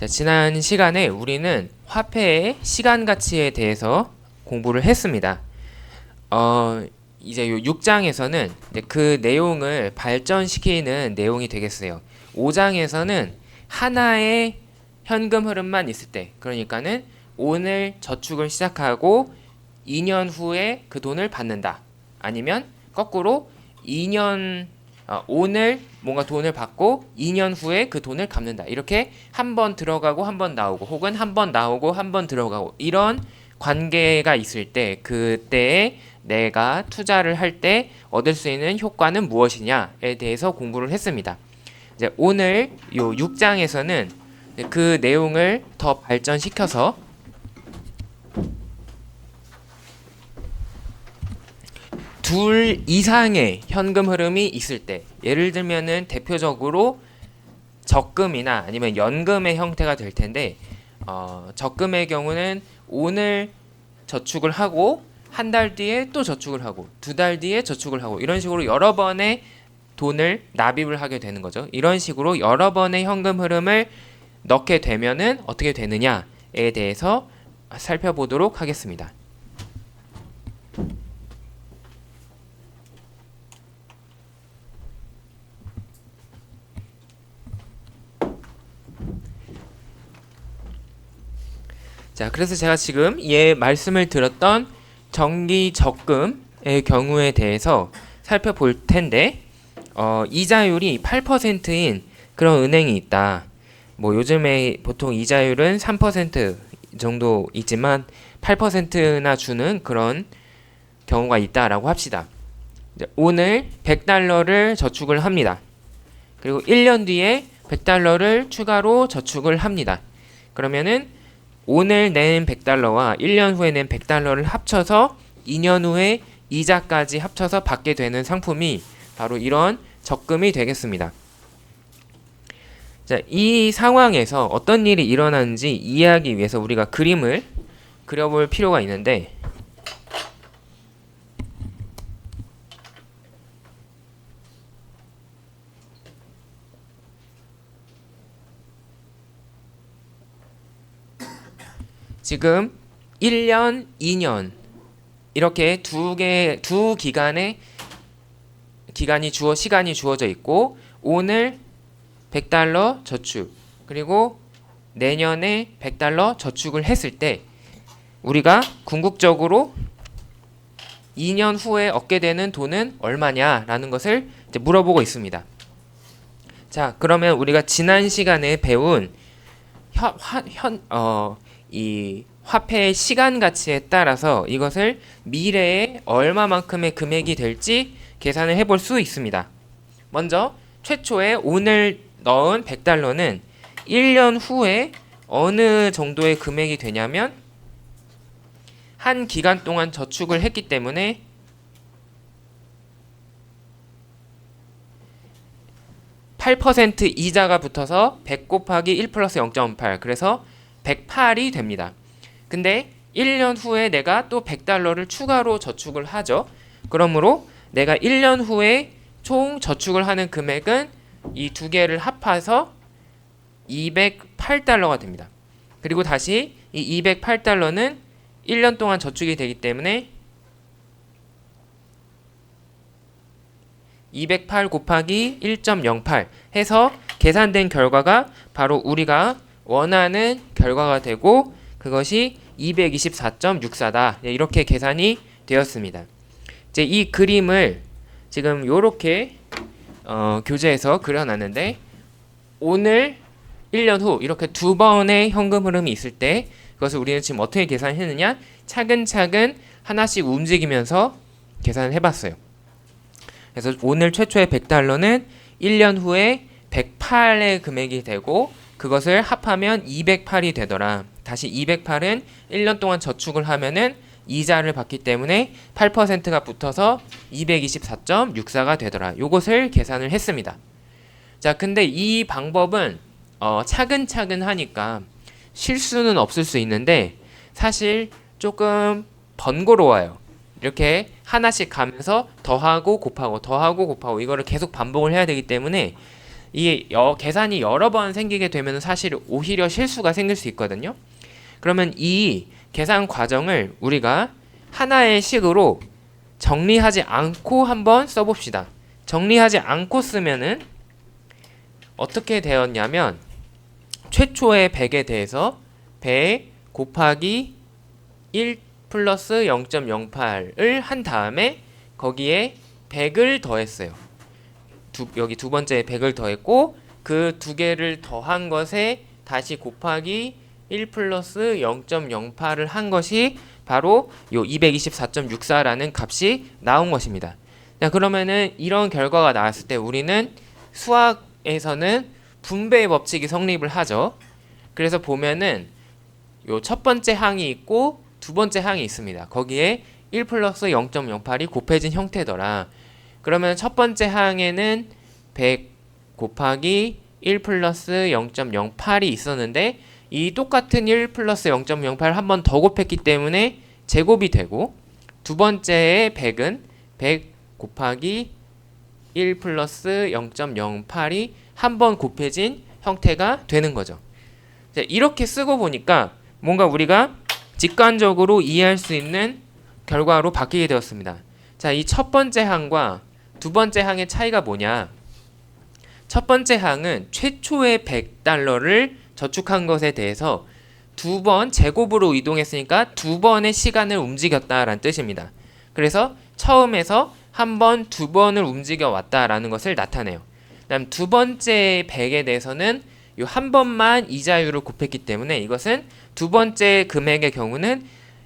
자, 지난 시간에 우리는 화폐의 시간 가치에 대해서 공부를 했습니다. 이제 요 6장에서는 그 내용을 발전시키는 내용이 되겠어요. 5장에서는 하나의 현금 흐름만 있을 때, 그러니까는 오늘 저축을 시작하고 2년 후에 그 돈을 받는다. 아니면 거꾸로 오늘 뭔가 돈을 받고 2년 후에 그 돈을 갚는다. 이렇게 한 번 들어가고 한 번 나오고, 혹은 한 번 나오고 한 번 들어가고, 이런 관계가 있을 때 그때에 내가 투자를 할 때 얻을 수 있는 효과는 무엇이냐에 대해서 공부를 했습니다. 이제 오늘 요 6장에서는 그 내용을 더 발전시켜서 둘 이상의 현금 흐름이 있을 때, 예를 들면은 대표적으로 적금이나 아니면 연금의 형태가 될 텐데, 적금의 경우는 오늘 저축을 하고 한 달 뒤에 또 저축을 하고 두 달 뒤에 저축을 하고, 이런 식으로 여러 번의 돈을 납입을 하게 되는 거죠. 이런 식으로 여러 번의 현금 흐름을 넣게 되면은 어떻게 되느냐에 대해서 살펴보도록 하겠습니다. 자, 그래서 제가 지금 말씀을 드렸던 정기 적금의 경우에 대해서 살펴볼 텐데, 이자율이 8%인 그런 은행이 있다. 뭐 요즘에 보통 이자율은 3% 정도 있지만 8%나 주는 그런 경우가 있다라고 합시다. 오늘 100달러를 저축을 합니다. 그리고 1년 뒤에 100달러를 추가로 저축을 합니다. 그러면은 오늘 낸 100달러와 1년 후에 낸 100달러를 합쳐서 2년 후에 이자까지 합쳐서 받게 되는 상품이 바로 이런 적금이 되겠습니다. 자, 이 상황에서 어떤 일이 일어나는지 이해하기 위해서 우리가 그림을 그려볼 필요가 있는데, 지금 1년, 2년 이렇게 두 기간의 시간이 주어져 있고, 오늘 100달러 저축, 그리고 내년에 100달러 저축을 했을 때 우리가 궁극적으로 2년 후에 얻게 되는 돈은 얼마냐라는 것을 이제 물어보고 있습니다. 자, 그러면 우리가 지난 시간에 배운 이 화폐의 시간 가치에 따라서 이것을 미래에 얼마만큼의 금액이 될지 계산을 해볼 수 있습니다. 먼저 최초에 오늘 넣은 100달러는 1년 후에 어느 정도의 금액이 되냐면, 한 기간 동안 저축을 했기 때문에 8% 이자가 붙어서 100 곱하기 1 플러스 0.8, 그래서 108이 됩니다. 근데 1년 후에 내가 또 100달러를 추가로 저축을 하죠. 그러므로 내가 1년 후에 총 저축을 하는 금액은 이 두 개를 합해서 208달러가 됩니다. 그리고 다시 이 208달러는 1년 동안 저축이 되기 때문에 208 곱하기 1.08 해서 계산된 결과가 바로 우리가 원하는 결과가 되고, 그것이 224.64다. 이렇게 계산이 되었습니다. 이제 이 그림을 지금 이렇게 교재에서 그려놨는데, 오늘 1년 후 이렇게 두 번의 현금 흐름이 있을 때 그것을 우리는 지금 어떻게 계산했느냐, 차근차근 하나씩 움직이면서 계산을 해봤어요. 그래서 오늘 최초의 100달러는 1년 후에 108의 금액이 되고, 그것을 합하면 208이 되더라. 다시 208은 1년 동안 저축을 하면은 이자를 받기 때문에 8%가 붙어서 224.64가 되더라. 요것을 계산을 했습니다. 자, 근데 이 방법은 차근차근 하니까 실수는 없을 수 있는데 사실 조금 번거로워요. 이렇게 하나씩 가면서 더하고 곱하고 더하고 곱하고 이거를 계속 반복을 해야 되기 때문에 이게 계산이 여러 번 생기게 되면 사실 오히려 실수가 생길 수 있거든요. 그러면 이 계산 과정을 우리가 하나의 식으로 정리하지 않고 한번 써봅시다. 정리하지 않고 쓰면은 어떻게 되었냐면 최초의 100에 대해서 100 곱하기 1 플러스 0.08을 한 다음에 거기에 100을 더했어요. 여기 두 번째 100을 더했고 그 두 개를 더한 것에 다시 곱하기 1 플러스 0.08을 한 것이 바로 요 224.64라는 값이 나온 것입니다. 자, 그러면은 이런 결과가 나왔을 때 우리는 수학에서는 분배의 법칙이 성립을 하죠. 그래서 보면은 요 첫 번째 항이 있고 두 번째 항이 있습니다. 거기에 1 플러스 0.08이 곱해진 형태더라. 그러면 첫 번째 항에는 100 곱하기 1 플러스 0.08이 있었는데 이 똑같은 1 플러스 0.08을 한 번 더 곱했기 때문에 제곱이 되고 두 번째의 100은 100 곱하기 1 플러스 0.08이 한 번 곱해진 형태가 되는 거죠. 자, 이렇게 쓰고 보니까 뭔가 우리가 직관적으로 이해할 수 있는 결과로 바뀌게 되었습니다. 자, 이 첫 번째 항과 두 번째 항의 차이가 뭐냐? 첫 번째 항은 최초의 $100를 저축한 것에 대해서 두 번 제곱으로 이동했으니까 두 번의 시간을 움직였다라는 뜻입니다. 그래서 처음에서 한 번, 두 번을 움직여 왔다라는 것을 나타내요. 그다음 두 번째 100에 대해서는 이 한 번만 이자율을 곱했기 때문에 이것은 두 번째 금액의 경우는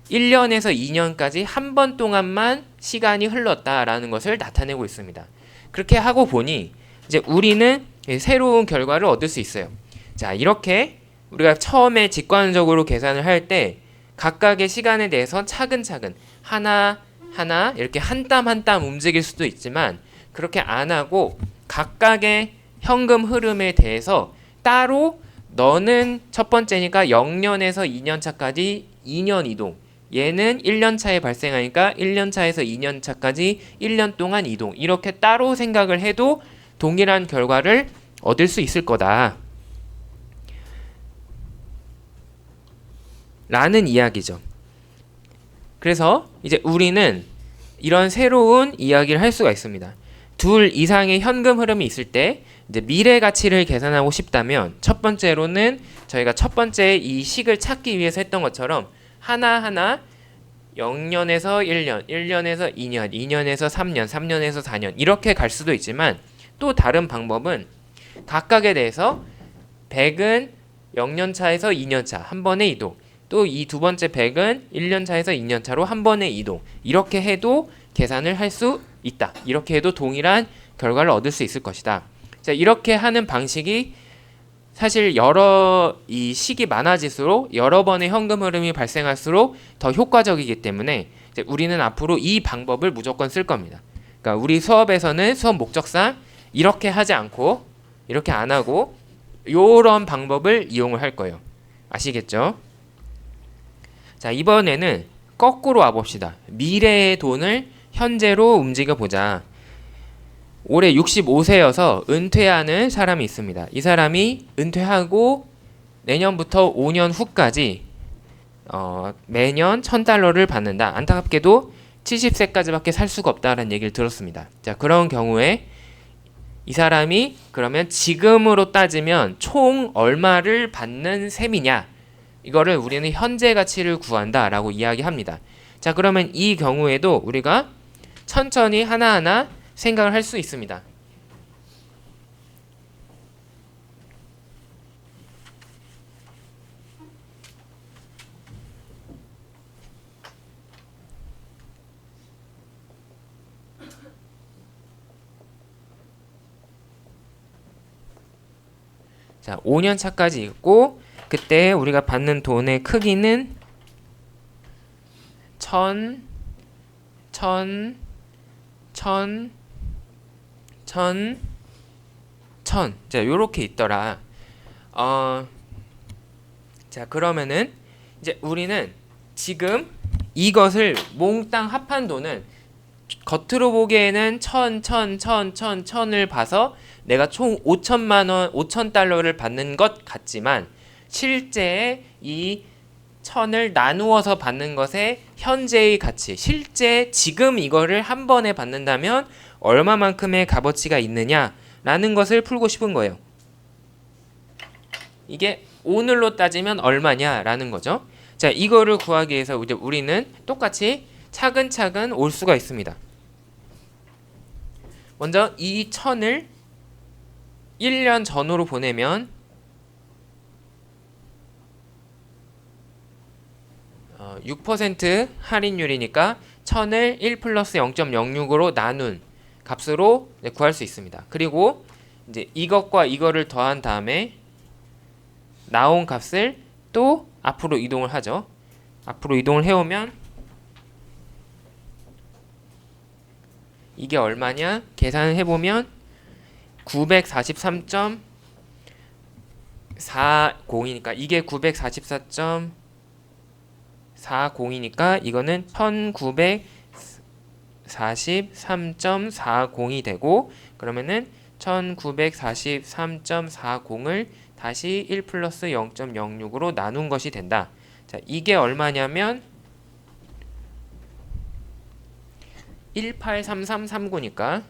1년에서 2년까지 한 번 동안만 시간이 흘렀다라는 것을 나타내고 있습니다. 그렇게 하고 보니 이제 우리는 새로운 결과를 얻을 수 있어요. 자, 이렇게 우리가 처음에 직관적으로 계산을 할 때 각각의 시간에 대해서 차근차근 하나 이렇게 한 땀 한 땀 움직일 수도 있지만 그렇게 안 하고 각각의 현금 흐름에 대해서 따로 너는 첫 번째니까 0년에서 2년 차까지 2년 이동, 얘는 1년 차에 발생하니까 1년 차에서 2년 차까지 1년 동안 이동, 이렇게 따로 생각을 해도 동일한 결과를 얻을 수 있을 거다 라는 이야기죠. 그래서 이제 우리는 이런 새로운 이야기를 할 수가 있습니다. 둘 이상의 현금 흐름이 있을 때 이제 미래 가치를 계산하고 싶다면 첫 번째로는 저희가 첫 번째 이 식을 찾기 위해서 했던 것처럼 하나하나 0년에서 1년, 1년에서 2년, 2년에서 3년, 3년에서 4년 이렇게 갈 수도 있지만 또 다른 방법은 각각에 대해서 100은 0년 차에서 2년 차 한 번의 이동, 또 이 두 번째 100은 1년 차에서 2년 차로 한 번의 이동, 이렇게 해도 계산을 할 수 있다. 이렇게 해도 동일한 결과를 얻을 수 있을 것이다. 자, 이렇게 하는 방식이 사실 이 식이 많아질수록 여러 번의 현금 흐름이 발생할수록 더 효과적이기 때문에 이제 우리는 앞으로 이 방법을 무조건 쓸 겁니다. 그러니까 우리 수업에서는 수업 목적상 이렇게 하지 않고 이렇게 안 하고 요런 방법을 이용을 할 거예요. 아시겠죠? 자, 이번에는 거꾸로 와봅시다. 미래의 돈을 현재로 움직여 보자. 올해 65세여서 은퇴하는 사람이 있습니다. 이 사람이 은퇴하고 내년부터 5년 후까지 매년 $1,000를 받는다. 안타깝게도 70세까지밖에 살 수가 없다라는 얘기를 들었습니다. 자, 그런 경우에 이 사람이 그러면 지금으로 따지면 총 얼마를 받는 셈이냐? 이거를 우리는 현재 가치를 구한다라고 이야기합니다. 자, 그러면 이 경우에도 우리가 천천히 하나하나 생각을 할 수 있습니다. 자, 5년 차까지 있고 그때 우리가 받는 돈의 크기는 1000 자, 요렇게 있더라. 자, 그러면은 이제 우리는 지금 이것을 몽땅 합한 돈은 겉으로 보기에는 1000을 봐서 내가 총 5천만 원, 5천 달러를 받는 것 같지만 실제 이 천을 나누어서 받는 것의 현재의 가치, 실제 지금 이거를 한 번에 받는다면 얼마만큼의 값어치가 있느냐라는 것을 풀고 싶은 거예요. 이게 오늘로 따지면 얼마냐라는 거죠. 자, 이거를 구하기 위해서 이제 우리는 똑같이 차근차근 올 수가 있습니다. 먼저 이 천을 1년 전으로 보내면 6% 할인율이니까 1000을 1 플러스 0.06으로 나눈 값으로 구할 수 있습니다. 그리고 이제 이것과 이거를 더한 다음에 나온 값을 또 앞으로 이동을 하죠. 앞으로 이동을 해오면 이게 얼마냐? 계산을 해보면 943.40이니까 이게 944.40이니까 이거는 1943.40이 되고, 그러면은 1943.40을 다시 1 플러스 0.06으로 나눈 것이 된다. 자, 이게 얼마냐면 183339니까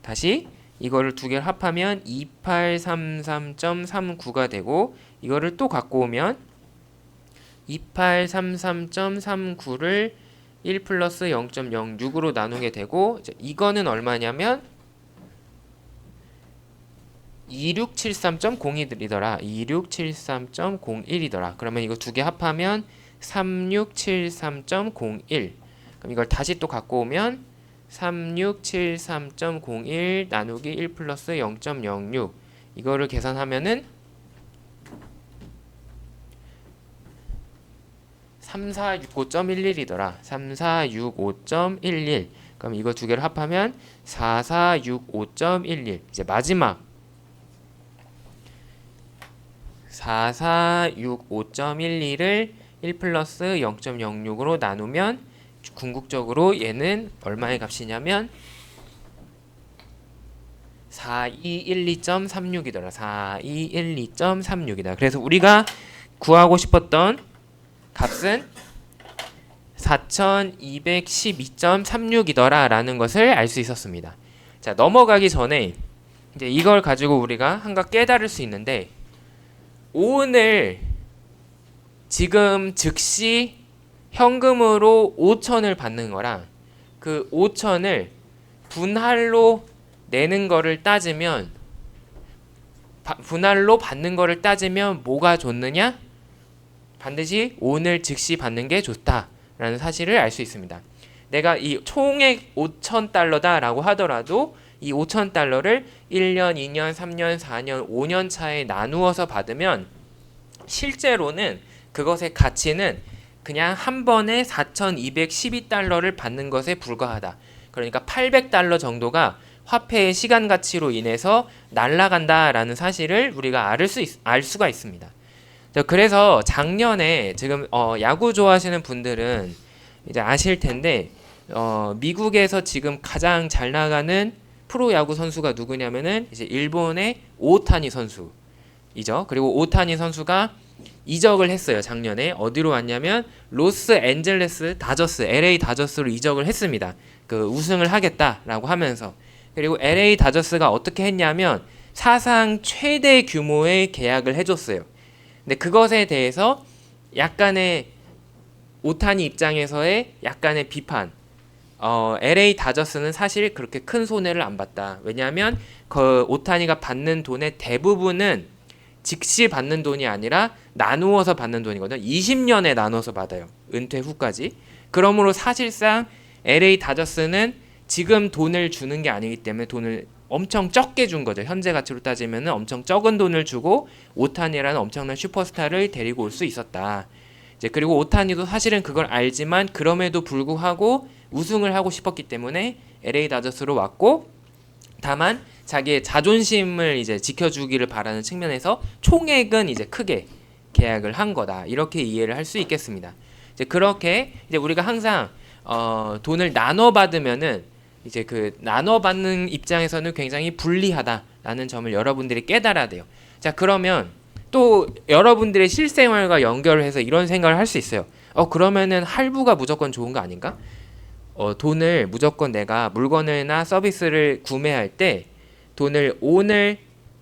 다시 이거를 두 개를 합하면 2833.39가 되고, 이거를 또 갖고 오면 2833.39를 1 플러스 0.06으로 나누게 되고, 이거는 얼마냐면 2673.01이더라. 2673.01이더라. 그러면 이거 두 개 합하면 3673.01. 그럼 이걸 다시 또 갖고 오면 3673.01 나누기 1 플러스 0.06. 이거를 계산하면은 3465.11이더라. 3465.11. 그럼 이거 두 개를 합하면 4465.11. 이제 마지막 4465.11을 1 플러스 0.06으로 나누면 궁극적으로 얘는 얼마의 값이냐면 4212.36이더라. 4212.36이다. 그래서 우리가 구하고 싶었던 값은 4212.36이더라 라는 것을 알 수 있었습니다. 자, 넘어가기 전에 이제 이걸 가지고 우리가 한가 깨달을 수 있는데, 오늘 지금 즉시 현금으로 5천을 받는 거랑 그 5천을 분할로 내는 거를 따지면, 분할로 받는 거를 따지면 뭐가 좋느냐? 반드시 오늘 즉시 받는 게 좋다라는 사실을 알 수 있습니다. 내가 이 총액 5,000달러다 라고 하더라도 이 5,000달러를 1년, 2년, 3년, 4년, 5년 차에 나누어서 받으면 실제로는 그것의 가치는 그냥 한 번에 4,212달러를 받는 것에 불과하다. 그러니까 800달러 정도가 화폐의 시간 가치로 인해서 날아간다라는 사실을 우리가 알 수가 있습니다. 그래서 작년에 지금 야구 좋아하시는 분들은 이제 아실 텐데, 미국에서 지금 가장 잘 나가는 프로야구 선수가 누구냐면은 이제 일본의 오타니 선수이죠. 그리고 오타니 선수가 이적을 했어요. 작년에 어디로 왔냐면 로스앤젤레스 다저스, LA 다저스로 이적을 했습니다. 그 우승을 하겠다라고 하면서. 그리고 LA 다저스가 어떻게 했냐면 사상 최대 규모의 계약을 해줬어요. 근데 그것에 대해서 약간의 오타니 입장에서의 약간의 비판. LA 다저스는 사실 그렇게 큰 손해를 안 봤다. 왜냐하면 그 오타니가 받는 돈의 대부분은 즉시 받는 돈이 아니라 나누어서 받는 돈이거든요. 20년에 나눠서 받아요. 은퇴 후까지. 그러므로 사실상 LA 다저스는 지금 돈을 주는 게 아니기 때문에 돈을 엄청 적게 준 거죠. 현재 가치로 따지면 엄청 적은 돈을 주고 오타니라는 엄청난 슈퍼스타를 데리고 올 수 있었다. 이제 그리고 오타니도 사실은 그걸 알지만 그럼에도 불구하고 우승을 하고 싶었기 때문에 LA 다저스로 왔고, 다만 자기의 자존심을 이제 지켜주기를 바라는 측면에서 총액은 이제 크게 계약을 한 거다. 이렇게 이해를 할 수 있겠습니다. 이제 그렇게 이제 우리가 항상 돈을 나눠 받으면은 이제 그 나눠받는 입장에서는 굉장히 불리하다라는 점을 여러분들이 깨달아야 돼요. 자, 그러면 또 여러분들의 실생활과 연결해서 이런 생각을 할 수 있어요. 그러면은 할부가 무조건 좋은 거 아닌가? 돈을 무조건 내가 물건을나 서비스를 구매할 때 돈을 오늘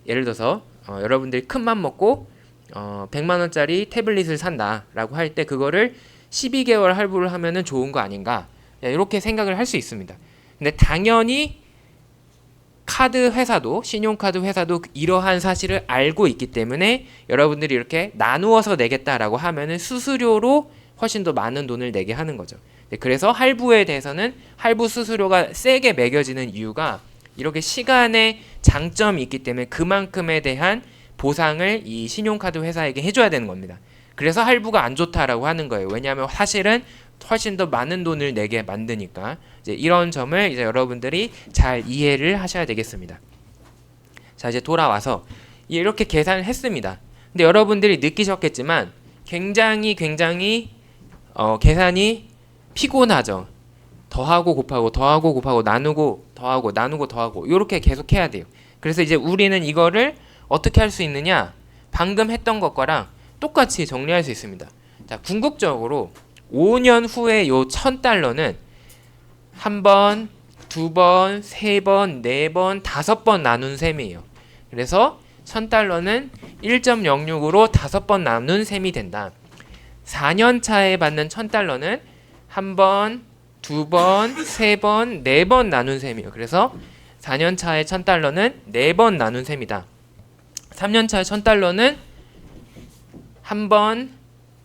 예를 들어서 여러분들이 큰 맘 먹고 100만 원짜리 태블릿을 산다라고 할 때 그거를 12개월 할부를 하면은 좋은 거 아닌가? 이렇게 생각을 할 수 있습니다. 근데 당연히 카드 회사도 신용카드 회사도 이러한 사실을 알고 있기 때문에 여러분들이 이렇게 나누어서 내겠다라고 하면은 수수료로 훨씬 더 많은 돈을 내게 하는 거죠. 그래서 할부에 대해서는 할부 수수료가 세게 매겨지는 이유가 이렇게 시간의 장점이 있기 때문에 그만큼에 대한 보상을 이 신용카드 회사에게 해줘야 되는 겁니다. 그래서 할부가 안 좋다라고 하는 거예요. 왜냐하면 사실은 훨씬 더 많은 돈을 내게 만드니까. 이제 이런 점을 이제 여러분들이 잘 이해를 하셔야 되겠습니다. 자, 이제 돌아와서 이렇게 계산을 했습니다. 근데 여러분들이 느끼셨겠지만 굉장히 계산이 피곤하죠. 더하고 곱하고 나누고 더하고 이렇게 계속 해야 돼요. 그래서 이제 우리는 이거를 어떻게 할 수 있느냐? 방금 했던 것과랑 똑같이 정리할 수 있습니다. 자, 궁극적으로 5년 후에 요 1000달러는 한 번, 두 번, 세 번, 네 번, 5번 나눈 셈이에요. 그래서 1000달러는 1.06으로 5번 나눈 셈이 된다. 4년 차에 받는 1000달러는 한 번, 두 번, 세 번, 네 번 나눈 셈이에요. 그래서 4년 차의 1000달러는 4번 나눈 셈이다. 3년 차의 1000달러는 한 번,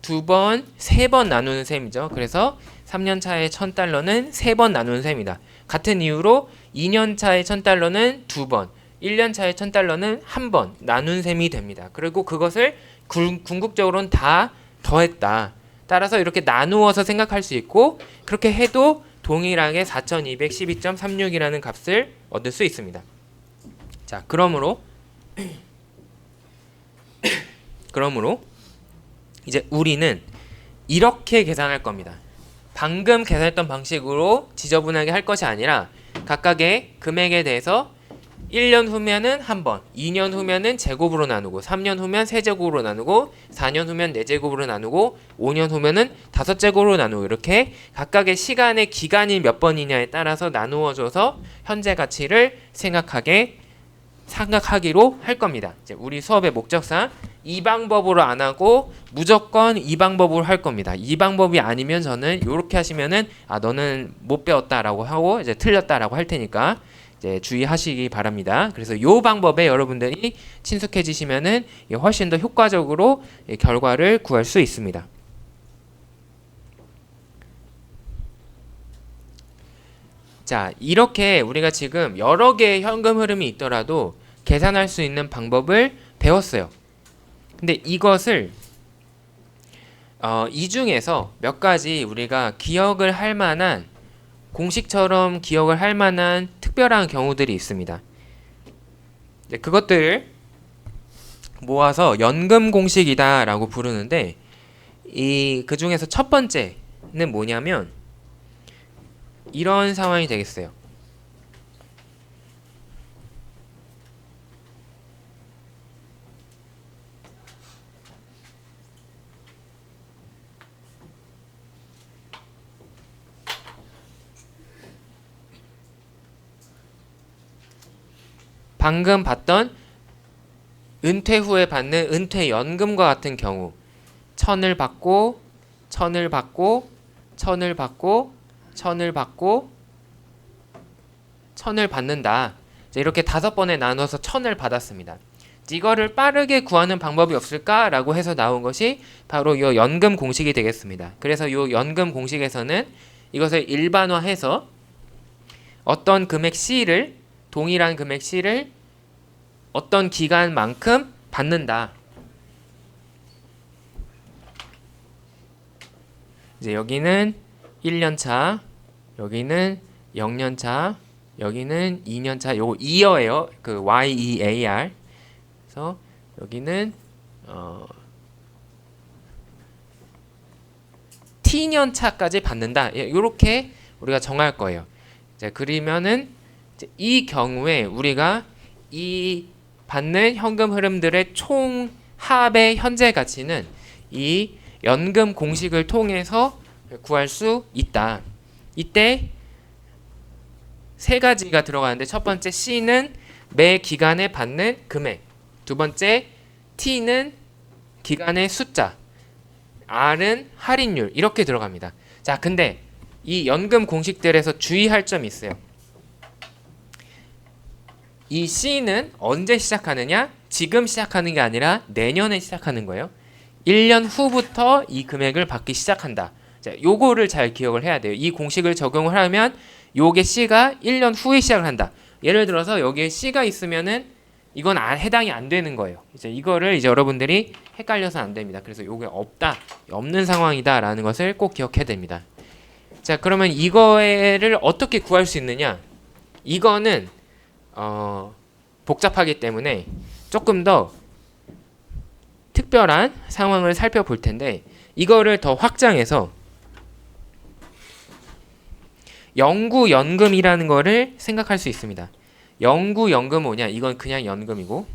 두 번, 세 번 나누는 셈이죠. 그래서 3년 차의 1000달러는 3번 나누는 셈이다. 같은 이유로 2년 차의 1000달러는 2번, 1년 차의 1000달러는 1번 나눈 셈이 됩니다. 그리고 그것을 궁극적으로는 다 더했다. 따라서 이렇게 나누어서 생각할 수 있고 그렇게 해도 동일하게 4212.36이라는 값을 얻을 수 있습니다. 자, 그러므로 이제 우리는 이렇게 계산할 겁니다. 방금 계산했던 방식으로 지저분하게 할 것이 아니라 각각의 금액에 대해서 1년 후면은 한 번, 2년 후면은 제곱으로 나누고, 3년 후면 세제곱으로 나누고, 4년 후면 4제곱으로 나누고, 5년 후면은 5제곱으로 나누고 이렇게 각각의 시간의 기간이 몇 번이냐에 따라서 나누어줘서 현재 가치를 생각하기로 할 겁니다. 이제 우리 수업의 목적상 이 방법으로 안 하고 무조건 이 방법으로 할 겁니다. 이 방법이 아니면 저는 이렇게 하시면은 너는 못 배웠다라고 하고 이제 틀렸다라고 할 테니까 이제 주의하시기 바랍니다. 그래서 이 방법에 여러분들이 친숙해지시면은 훨씬 더 효과적으로 결과를 구할 수 있습니다. 자, 이렇게 우리가 지금 여러 개의 현금 흐름이 있더라도 계산할 수 있는 방법을 배웠어요. 근데 이것을 이 중에서 몇 가지 우리가 기억을 할 만한 공식처럼 기억을 할 만한 특별한 경우들이 있습니다. 그것들을 모아서 연금 공식이다라고 부르는데 그 중에서 첫 번째는 뭐냐면 이런 상황이 되겠어요. 방금 봤던 은퇴 후에 받는 은퇴연금과 같은 경우 1000을 받고 1000을 받고 1000을 받고 1000을 받고 1000을 받는다. 이렇게 5번에 나눠서 1000을 받았습니다. 이거를 빠르게 구하는 방법이 없을까라고 해서 나온 것이 바로 이 연금 공식이 되겠습니다. 그래서 이 연금 공식에서는 이것을 일반화해서 어떤 금액 C를 동일한 금액 C를 어떤 기간만큼 받는다. 이제 여기는 1년차, 여기는 0년차, 여기는 2년차. 요거 year예요. 그 YEAR. 그래서 여기는 T년차까지 받는다. 이렇게 우리가 정할 거예요. 자, 그러면은 이제 이 경우에 우리가 이 받는 현금 흐름들의 총 합의 현재 가치는 이 연금 공식을 통해서 구할 수 있다. 이때 세 가지가 들어가는데 첫 번째 C는 매 기간에 받는 금액, 두 번째 T는 기간의 숫자, R은 할인율 이렇게 들어갑니다. 자, 근데 이 연금 공식들에서 주의할 점이 있어요. 이 C는 언제 시작하느냐? 지금 시작하는 게 아니라 내년에 시작하는 거예요. 1년 후부터 이 금액을 받기 시작한다. 자, 요거를 잘 기억을 해야 돼요. 이 공식을 적용을 하면 요게 C가 1년 후에 시작을 한다. 예를 들어서 여기에 C가 있으면은 이건 해당이 안 되는 거예요. 이제 이거를 이제 여러분들이 헷갈려서 안 됩니다. 그래서 요게 없는 상황이다라는 것을 꼭 기억해야 됩니다. 자, 그러면 이거를 어떻게 구할 수 있느냐? 이거는 복잡하기 때문에 조금 더 특별한 상황을 살펴볼 텐데 이거를 더 확장해서 영구연금이라는 거를 생각할 수 있습니다. 영구연금은 뭐냐? 이건 그냥 연금이고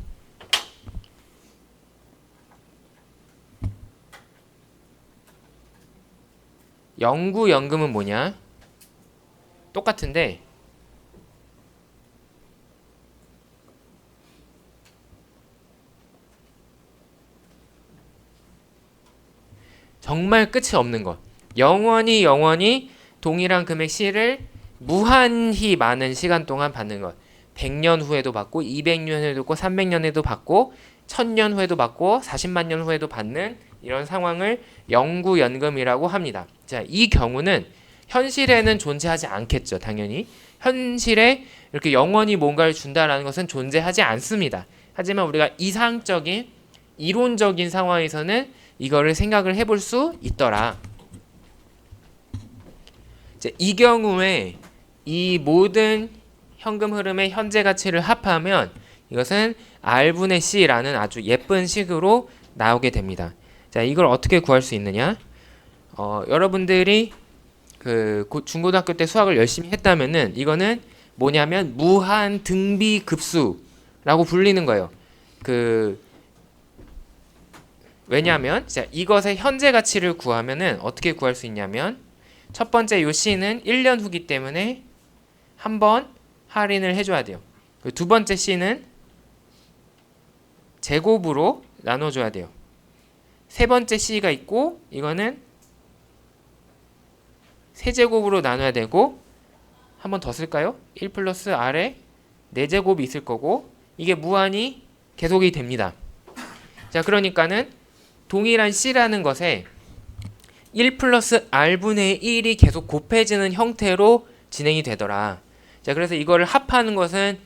영구연금은 뭐냐? 똑같은데 정말 끝이 없는 것. 영원히 동일한 금액 C를 무한히 많은 시간 동안 받는 것. 100년 후에도 받고 200년 후에도 받고 300년 후에도 받고 1000년 후에도 받고 40만 년 후에도 받는 이런 상황을 영구연금이라고 합니다. 자, 이 경우는 현실에는 존재하지 않겠죠. 당연히. 현실에 이렇게 영원히 뭔가를 준다라는 것은 존재하지 않습니다. 하지만 우리가 이상적인 이론적인 상황에서는 이거를 생각을 해볼 수 있더라. 이제 이 경우에 이 모든 현금 흐름의 현재 가치를 합하면 이것은 R분의 C라는 아주 예쁜 식으로 나오게 됩니다. 자, 이걸 어떻게 구할 수 있느냐? 여러분들이 그 중고등학교 때 수학을 열심히 했다면은 이거는 뭐냐면 무한 등비 급수라고 불리는 거예요. 왜냐하면 자, 이것의 현재 가치를 구하면은 어떻게 구할 수 있냐면 첫 번째 요 C는 1년 후기 때문에 한번 할인을 해줘야 돼요. 두 번째 C는 제곱으로 나눠줘야 돼요. 세 번째 C가 있고 이거는 세제곱으로 나눠야 되고 한 번 더 쓸까요? 1 플러스 R에 4제곱이 있을 거고 이게 무한히 계속이 됩니다. 자, 그러니까는 동일한 C라는 것에 1 플러스 R분의 1이 계속 곱해지는 형태로 진행이 되더라. 자, 그래서 이거를 합하는 것은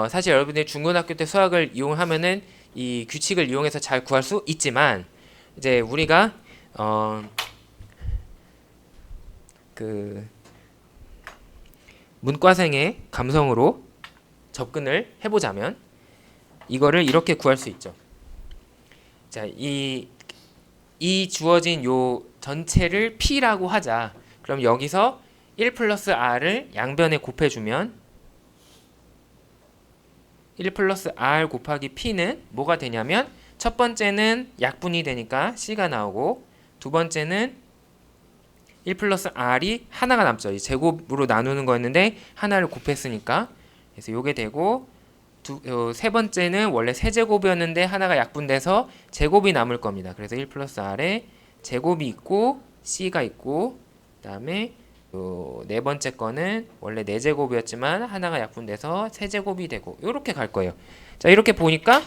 사실 여러분들이 중고등학교 때 수학을 이용하면은 이 규칙을 이용해서 잘 구할 수 있지만 이제 우리가 문과생의 감성으로 접근을 해보자면 이거를 이렇게 구할 수 있죠. 자, 이 주어진 요 전체를 P라고 하자. 그럼 여기서 1 플러스 R을 양변에 곱해주면 1 플러스 R 곱하기 P는 뭐가 되냐면 첫 번째는 약분이 되니까 C가 나오고 두 번째는 1 플러스 R이 하나가 남죠. 제곱으로 나누는 거였는데 하나를 곱했으니까 그래서 요게 되고 세 번째는 원래 세제곱이었는데 하나가 약분돼서 제곱이 남을 겁니다. 그래서 1 플러스 R에 제곱이 있고 C가 있고 그 다음에 네 번째 거는 원래 4제곱이었지만 하나가 약분돼서 세제곱이 되고 이렇게 갈 거예요. 자, 이렇게 보니까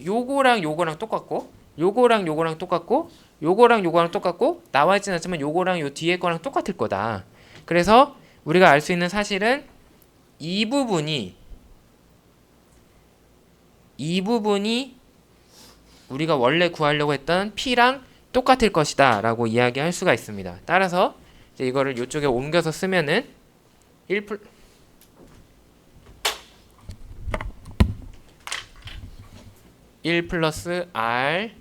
요거랑 요거랑 똑같고 요거랑 요거랑 똑같고 요거랑 요거랑 똑같고 나와 있진 않지만 요거랑 요 뒤에 거랑 똑같을 거다. 그래서 우리가 알 수 있는 사실은 이 부분이 우리가 원래 구하려고 했던 P랑 똑같을 것이다 라고 이야기할 수가 있습니다. 따라서 이제 이거를 이쪽에 옮겨서 쓰면은 1 플러스 R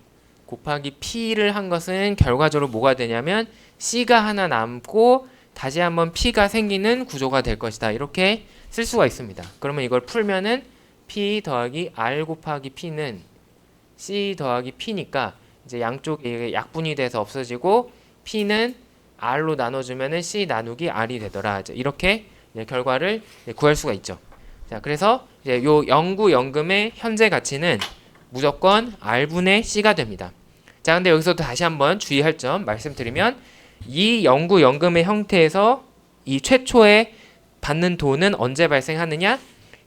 곱하기 P를 한 것은 결과적으로 뭐가 되냐면 C가 하나 남고 다시 한번 P가 생기는 구조가 될 것이다. 이렇게 쓸 수가 있습니다. 그러면 이걸 풀면은 P 더하기 R 곱하기 P는 C 더하기 P니까 이제 양쪽이 약분이 돼서 없어지고 P는 R로 나눠주면은 C 나누기 R이 되더라. 이렇게 결과를 구할 수가 있죠. 자, 그래서 이제 요 영구연금의 현재 가치는 무조건 R분의 C가 됩니다. 자, 근데 여기서도 다시 한번 주의할 점 말씀드리면 이 영구연금의 형태에서 이 최초에 받는 돈은 언제 발생하느냐?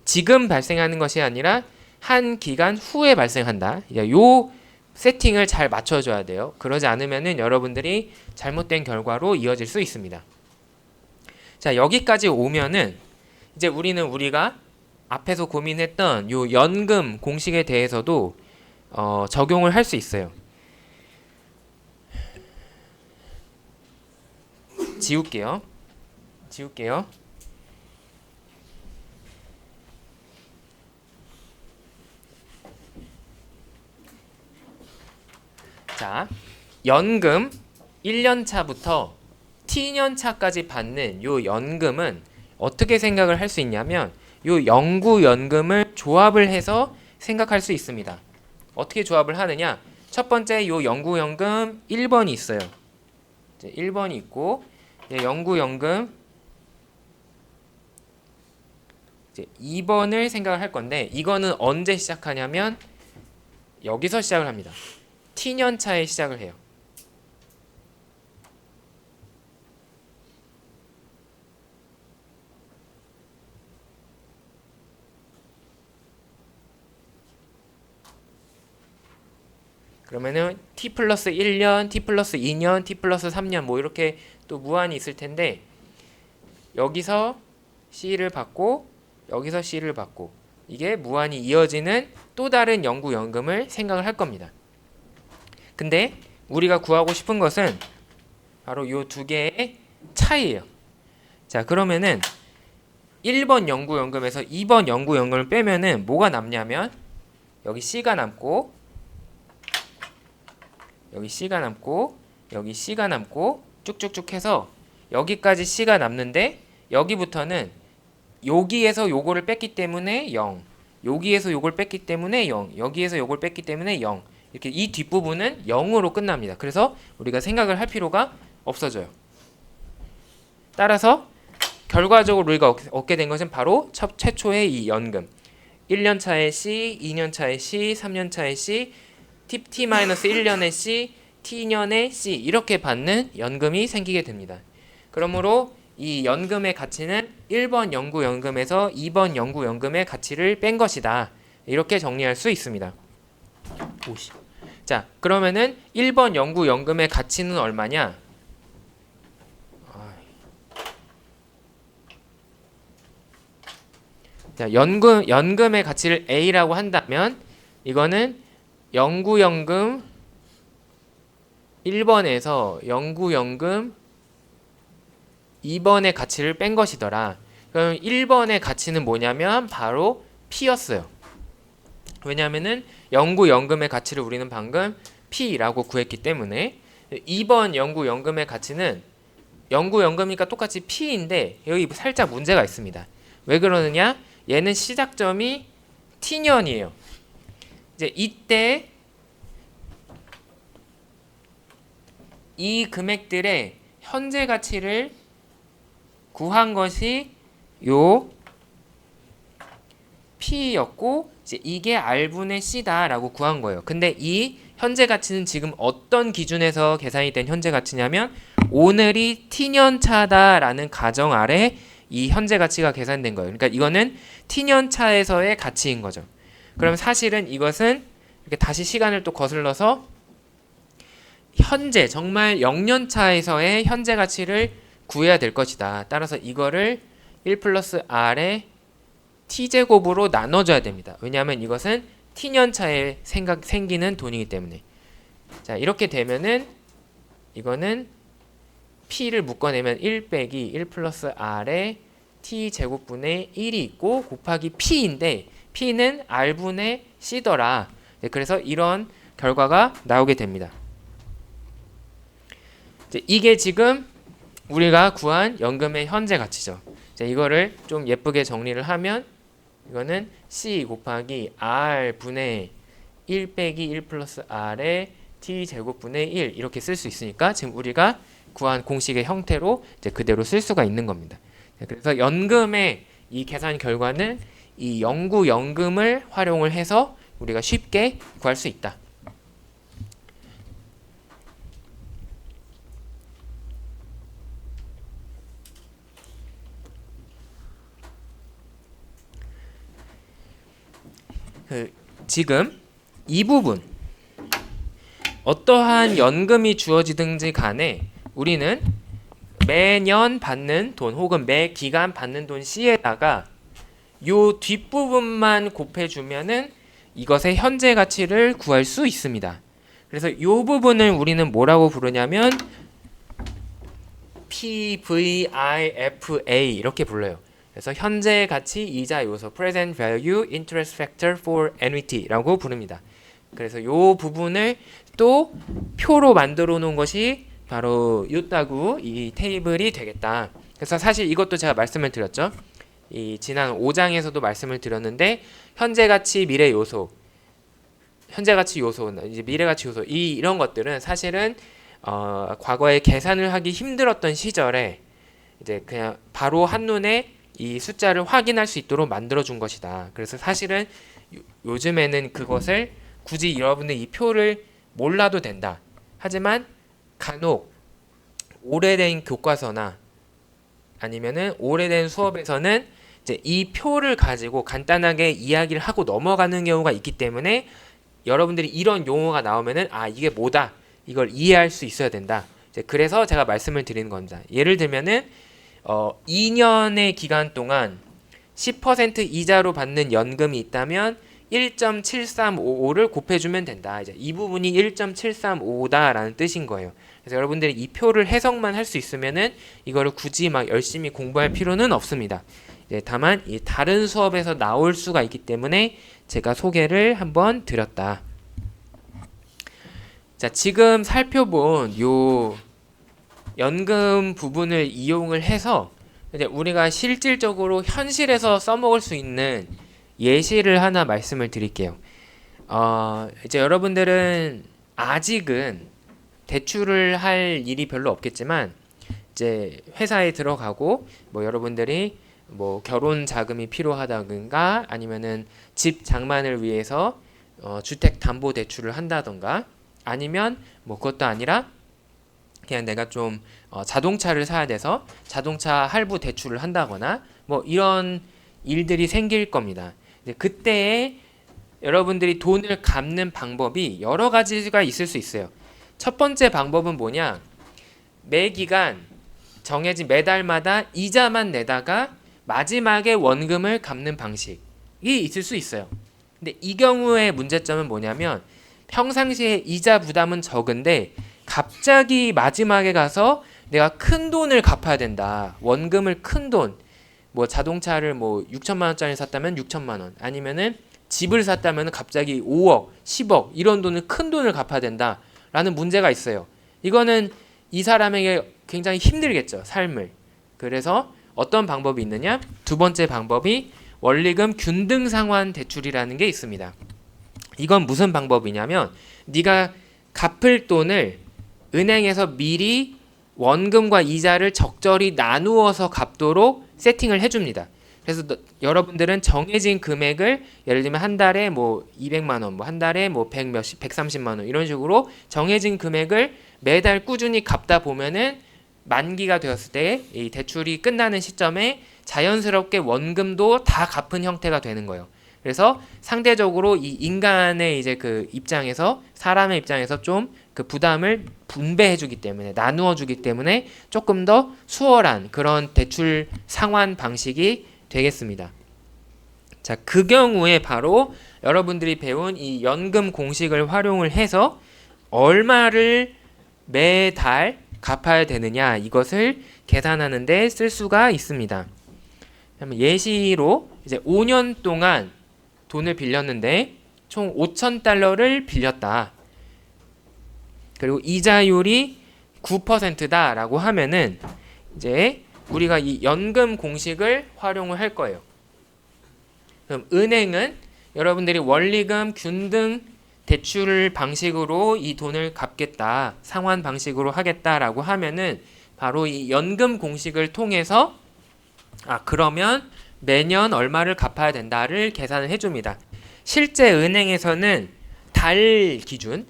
지금 발생하는 것이 아니라 한 기간 후에 발생한다. 요 세팅을 잘 맞춰줘야 돼요. 그러지 않으면은 여러분들이 잘못된 결과로 이어질 수 있습니다. 자, 여기까지 오면은 이제 우리가 앞에서 고민했던 요 연금 공식에 대해서도 적용을 할 수 있어요. 지울게요. 자, 연금 1년 차부터 T년 차까지 받는 요 연금은 어떻게 생각을 할 수 있냐면 요 영구연금을 조합을 해서 생각할 수 있습니다. 어떻게 조합을 하느냐? 첫 번째 요 영구연금 1번이 있어요. 1번이 있고 영구연금 2번을 생각을 할 건데 이거는 언제 시작하냐면 여기서 시작을 합니다. T년 차에 시작을 해요. 그러면은 T 플러스 1년, T 플러스 2년, T 플러스 3년 뭐 이렇게 또 무한히 있을 텐데 여기서 C를 받고 여기서 C를 받고 이게 무한히 이어지는 또 다른 영구연금을 생각을 할 겁니다. 근데 우리가 구하고 싶은 것은 바로 요 두 개의 차이예요. 자, 그러면은 1번 영구연금에서 2번 영구연금을 빼면은 뭐가 남냐면 여기 C가 남고 여기 C가 남고 여기 C가 남고 쭉쭉쭉 해서 여기까지 C가 남는데 여기부터는 여기에서 요거를 뺐기 때문에 0 여기에서 요걸 뺐기 때문에 0 여기에서 요걸 뺐기 때문에 0 이렇게 이 뒷부분은 0으로 끝납니다. 그래서 우리가 생각을 할 필요가 없어져요. 따라서 결과적으로 우리가 얻게 된 것은 바로 최초의 이 연금 1년 차의 C, 2년 차의 C, 3년 차의 C T-1년의 C, T년의 C 이렇게 받는 연금이 생기게 됩니다. 그러므로 이 연금의 가치는 1번 영구연금에서 2번 영구연금의 가치를 뺀 것이다. 이렇게 정리할 수 있습니다. 자, 그러면은 1번 영구연금의 가치는 얼마냐? 자, 연금의 가치를 A라고 한다면 이거는 영구연금 1번에서 영구연금 2번의 가치를 뺀 것이더라. 그럼 1번의 가치는 뭐냐면 바로 P였어요. 왜냐하면은 영구연금의 가치를 우리는 방금 P라고 구했기 때문에 2번 영구연금의 가치는 영구연금이니까 똑같이 P인데 여기 살짝 문제가 있습니다. 왜 그러느냐? 얘는 시작점이 T년이에요. 이제 이때 이 금액들의 현재 가치를 구한 것이 요 P였고 이제 이게 R분의 C다라고 구한 거예요. 근데 이 현재 가치는 지금 어떤 기준에서 계산이 된 현재 가치냐면 오늘이 T년 차다라는 가정 아래 이 현재 가치가 계산된 거예요. 그러니까 이거는 T년 차에서의 가치인 거죠. 그럼 사실은 이것은 이렇게 다시 시간을 또 거슬러서 현재 정말 0년 차에서의 현재 가치를 구해야 될 것이다. 따라서 이거를 1 플러스 R의 T제곱으로 나눠줘야 됩니다. 왜냐하면 이것은 T년 차에 생기는 돈이기 때문에. 자, 이렇게 되면은 이거는 P를 묶어내면 1 빼기 1 플러스 R의 T제곱분의 1이 있고 곱하기 P인데 P는 R분의 C더라. 네, 그래서 이런 결과가 나오게 됩니다. 이게 지금 우리가 구한 연금의 현재 가치죠. 자, 이거를 좀 예쁘게 정리를 하면 이거는 C 곱하기 R 분의 1 빼기 1 플러스 R의 T 제곱분의 1 이렇게 쓸 수 있으니까 지금 우리가 구한 공식의 형태로 이제 그대로 쓸 수가 있는 겁니다. 그래서 연금의 이 계산 결과는 이 영구연금을 활용을 해서 우리가 쉽게 구할 수 있다. 지금 이 부분 어떠한 연금이 주어지든지 간에 우리는 매년 받는 돈 혹은 매 기간 받는 돈 C에다가 요 뒷부분만 곱해주면은 이것의 현재 가치를 구할 수 있습니다. 그래서 요 부분을 우리는 뭐라고 부르냐면 PVIFA 이렇게 불러요. 그래서 현재 가치 이자 요소 Present Value Interest Factor for Annuity라고 부릅니다. 그래서 요 부분을 또 표로 만들어 놓은 것이 바로 요따구 이 테이블이 되겠다. 그래서 사실 이것도 제가 말씀을 드렸죠. 이 지난 5장에서도 말씀을 드렸는데 현재 가치, 미래 요소, 현재 가치 요소, 이제 미래 가치 요소 이런 것들은 사실은 과거에 계산을 하기 힘들었던 시절에 이제 그냥 바로 한눈에 이 숫자를 확인할 수 있도록 만들어 준 것이다. 그래서 사실은 요즘에는 그것을 굳이 여러분들 이 표를 몰라도 된다. 하지만 간혹 오래된 교과서나 아니면은 오래된 수업에서는 이제 이 표를 가지고 간단하게 이야기를 하고 넘어가는 경우가 있기 때문에 여러분들이 이런 용어가 나오면은 아 이게 뭐다 이걸 이해할 수 있어야 된다. 이제 그래서 제가 말씀을 드리는 겁니다. 예를 들면은 2년의 기간 동안 10% 이자로 받는 연금이 있다면 1.7355를 곱해주면 된다. 이제 이 부분이 1.7355다라는 뜻인 거예요. 그래서 여러분들이 이 표를 해석만 할 수 있으면은 이거를 굳이 막 열심히 공부할 필요는 없습니다. 다만 이 다른 수업에서 나올 수가 있기 때문에 제가 소개를 한번 드렸다. 자, 지금 살펴본 요 연금 부분을 이용을 해서 이제 우리가 실질적으로 현실에서 써먹을 수 있는 예시를 하나 말씀을 드릴게요. 이제 여러분들은 아직은 대출을 할 일이 별로 없겠지만 이제 회사에 들어가고 뭐 여러분들이 뭐 결혼 자금이 필요하다든가 아니면은 집 장만을 위해서 주택 담보 대출을 한다던가 아니면 뭐 그것도 아니라 그냥 내가 좀 자동차를 사야 돼서 자동차 할부 대출을 한다거나 뭐 이런 일들이 생길 겁니다. 그때에 여러분들이 돈을 갚는 방법이 여러 가지가 있을 수 있어요. 첫 번째 방법은 뭐냐? 매 기간 정해진 매달마다 이자만 내다가 마지막에 원금을 갚는 방식이 있을 수 있어요. 근데 이 경우의 문제점은 뭐냐면 평상시에 이자 부담은 적은데 갑자기 마지막에 가서 내가 큰 돈을 갚아야 된다. 원금을 큰 돈. 뭐 자동차를 뭐 6천만 원짜리 샀다면 6천만 원. 아니면은 집을 샀다면 갑자기 5억, 10억 이런 돈을 큰 돈을 갚아야 된다. 라는 문제가 있어요. 이거는 이 사람에게 굉장히 힘들겠죠. 삶을. 그래서 어떤 방법이 있느냐? 두 번째 방법이 원리금 균등 상환 대출이라는 게 있습니다. 이건 무슨 방법이냐면 네가 갚을 돈을 은행에서 미리 원금과 이자를 적절히 나누어서 갚도록 세팅을 해줍니다. 그래서 여러분들은 정해진 금액을 예를 들면 한 달에 뭐 200만 원, 뭐 한 달에 뭐 100 몇십, 130만 원 이런 식으로 정해진 금액을 매달 꾸준히 갚다 보면은 만기가 되었을 때 이 대출이 끝나는 시점에 자연스럽게 원금도 다 갚은 형태가 되는 거예요. 그래서 상대적으로 이 인간의 이제 그 입장에서 사람의 입장에서 좀 그 부담을 분배해 주기 때문에 나누어 주기 때문에 조금 더 수월한 그런 대출 상환 방식이 되겠습니다. 자, 그 경우에 바로 여러분들이 배운 이 연금 공식을 활용을 해서 얼마를 매달 갚아야 되느냐 이것을 계산하는 데 쓸 수가 있습니다. 예시로 이제 5년 동안 돈을 빌렸는데 총 5,000달러를 빌렸다. 그리고 이자율이 9%다라고 하면은 이제 우리가 이 연금 공식을 활용을 할 거예요. 그럼 은행은 여러분들이 원리금, 균등 대출 방식으로 이 돈을 갚겠다, 상환 방식으로 하겠다라고 하면은 바로 이 연금 공식을 통해서 그러면 매년 얼마를 갚아야 된다를 계산을 해줍니다. 실제 은행에서는 달 기준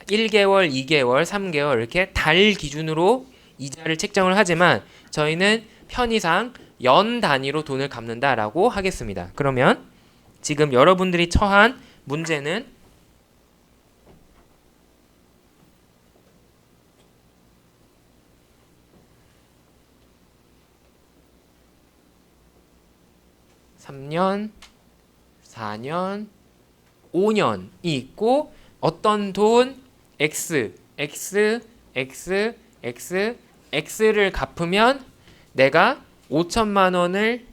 1개월, 2개월, 3개월 이렇게 달 기준으로 이자를 책정을 하지만 저희는 편의상 연 단위로 돈을 갚는다라고 하겠습니다. 그러면 지금 여러분들이 처한 문제는 (3년) (4년) (5년이) 있고 어떤 돈 X, X, X, X, X를 갚으면 내가 5천만 원을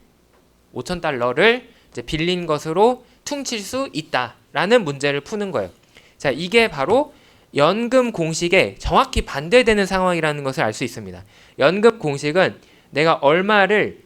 5천 달러를 이제 빌린 것으로 퉁칠 수 있다라는 문제를 푸는 거예요. 자, 이게 바로 연금 공식에 정확히 반대되는 상황이라는 것을 알 수 있습니다. 연금 공식은 내가 얼마를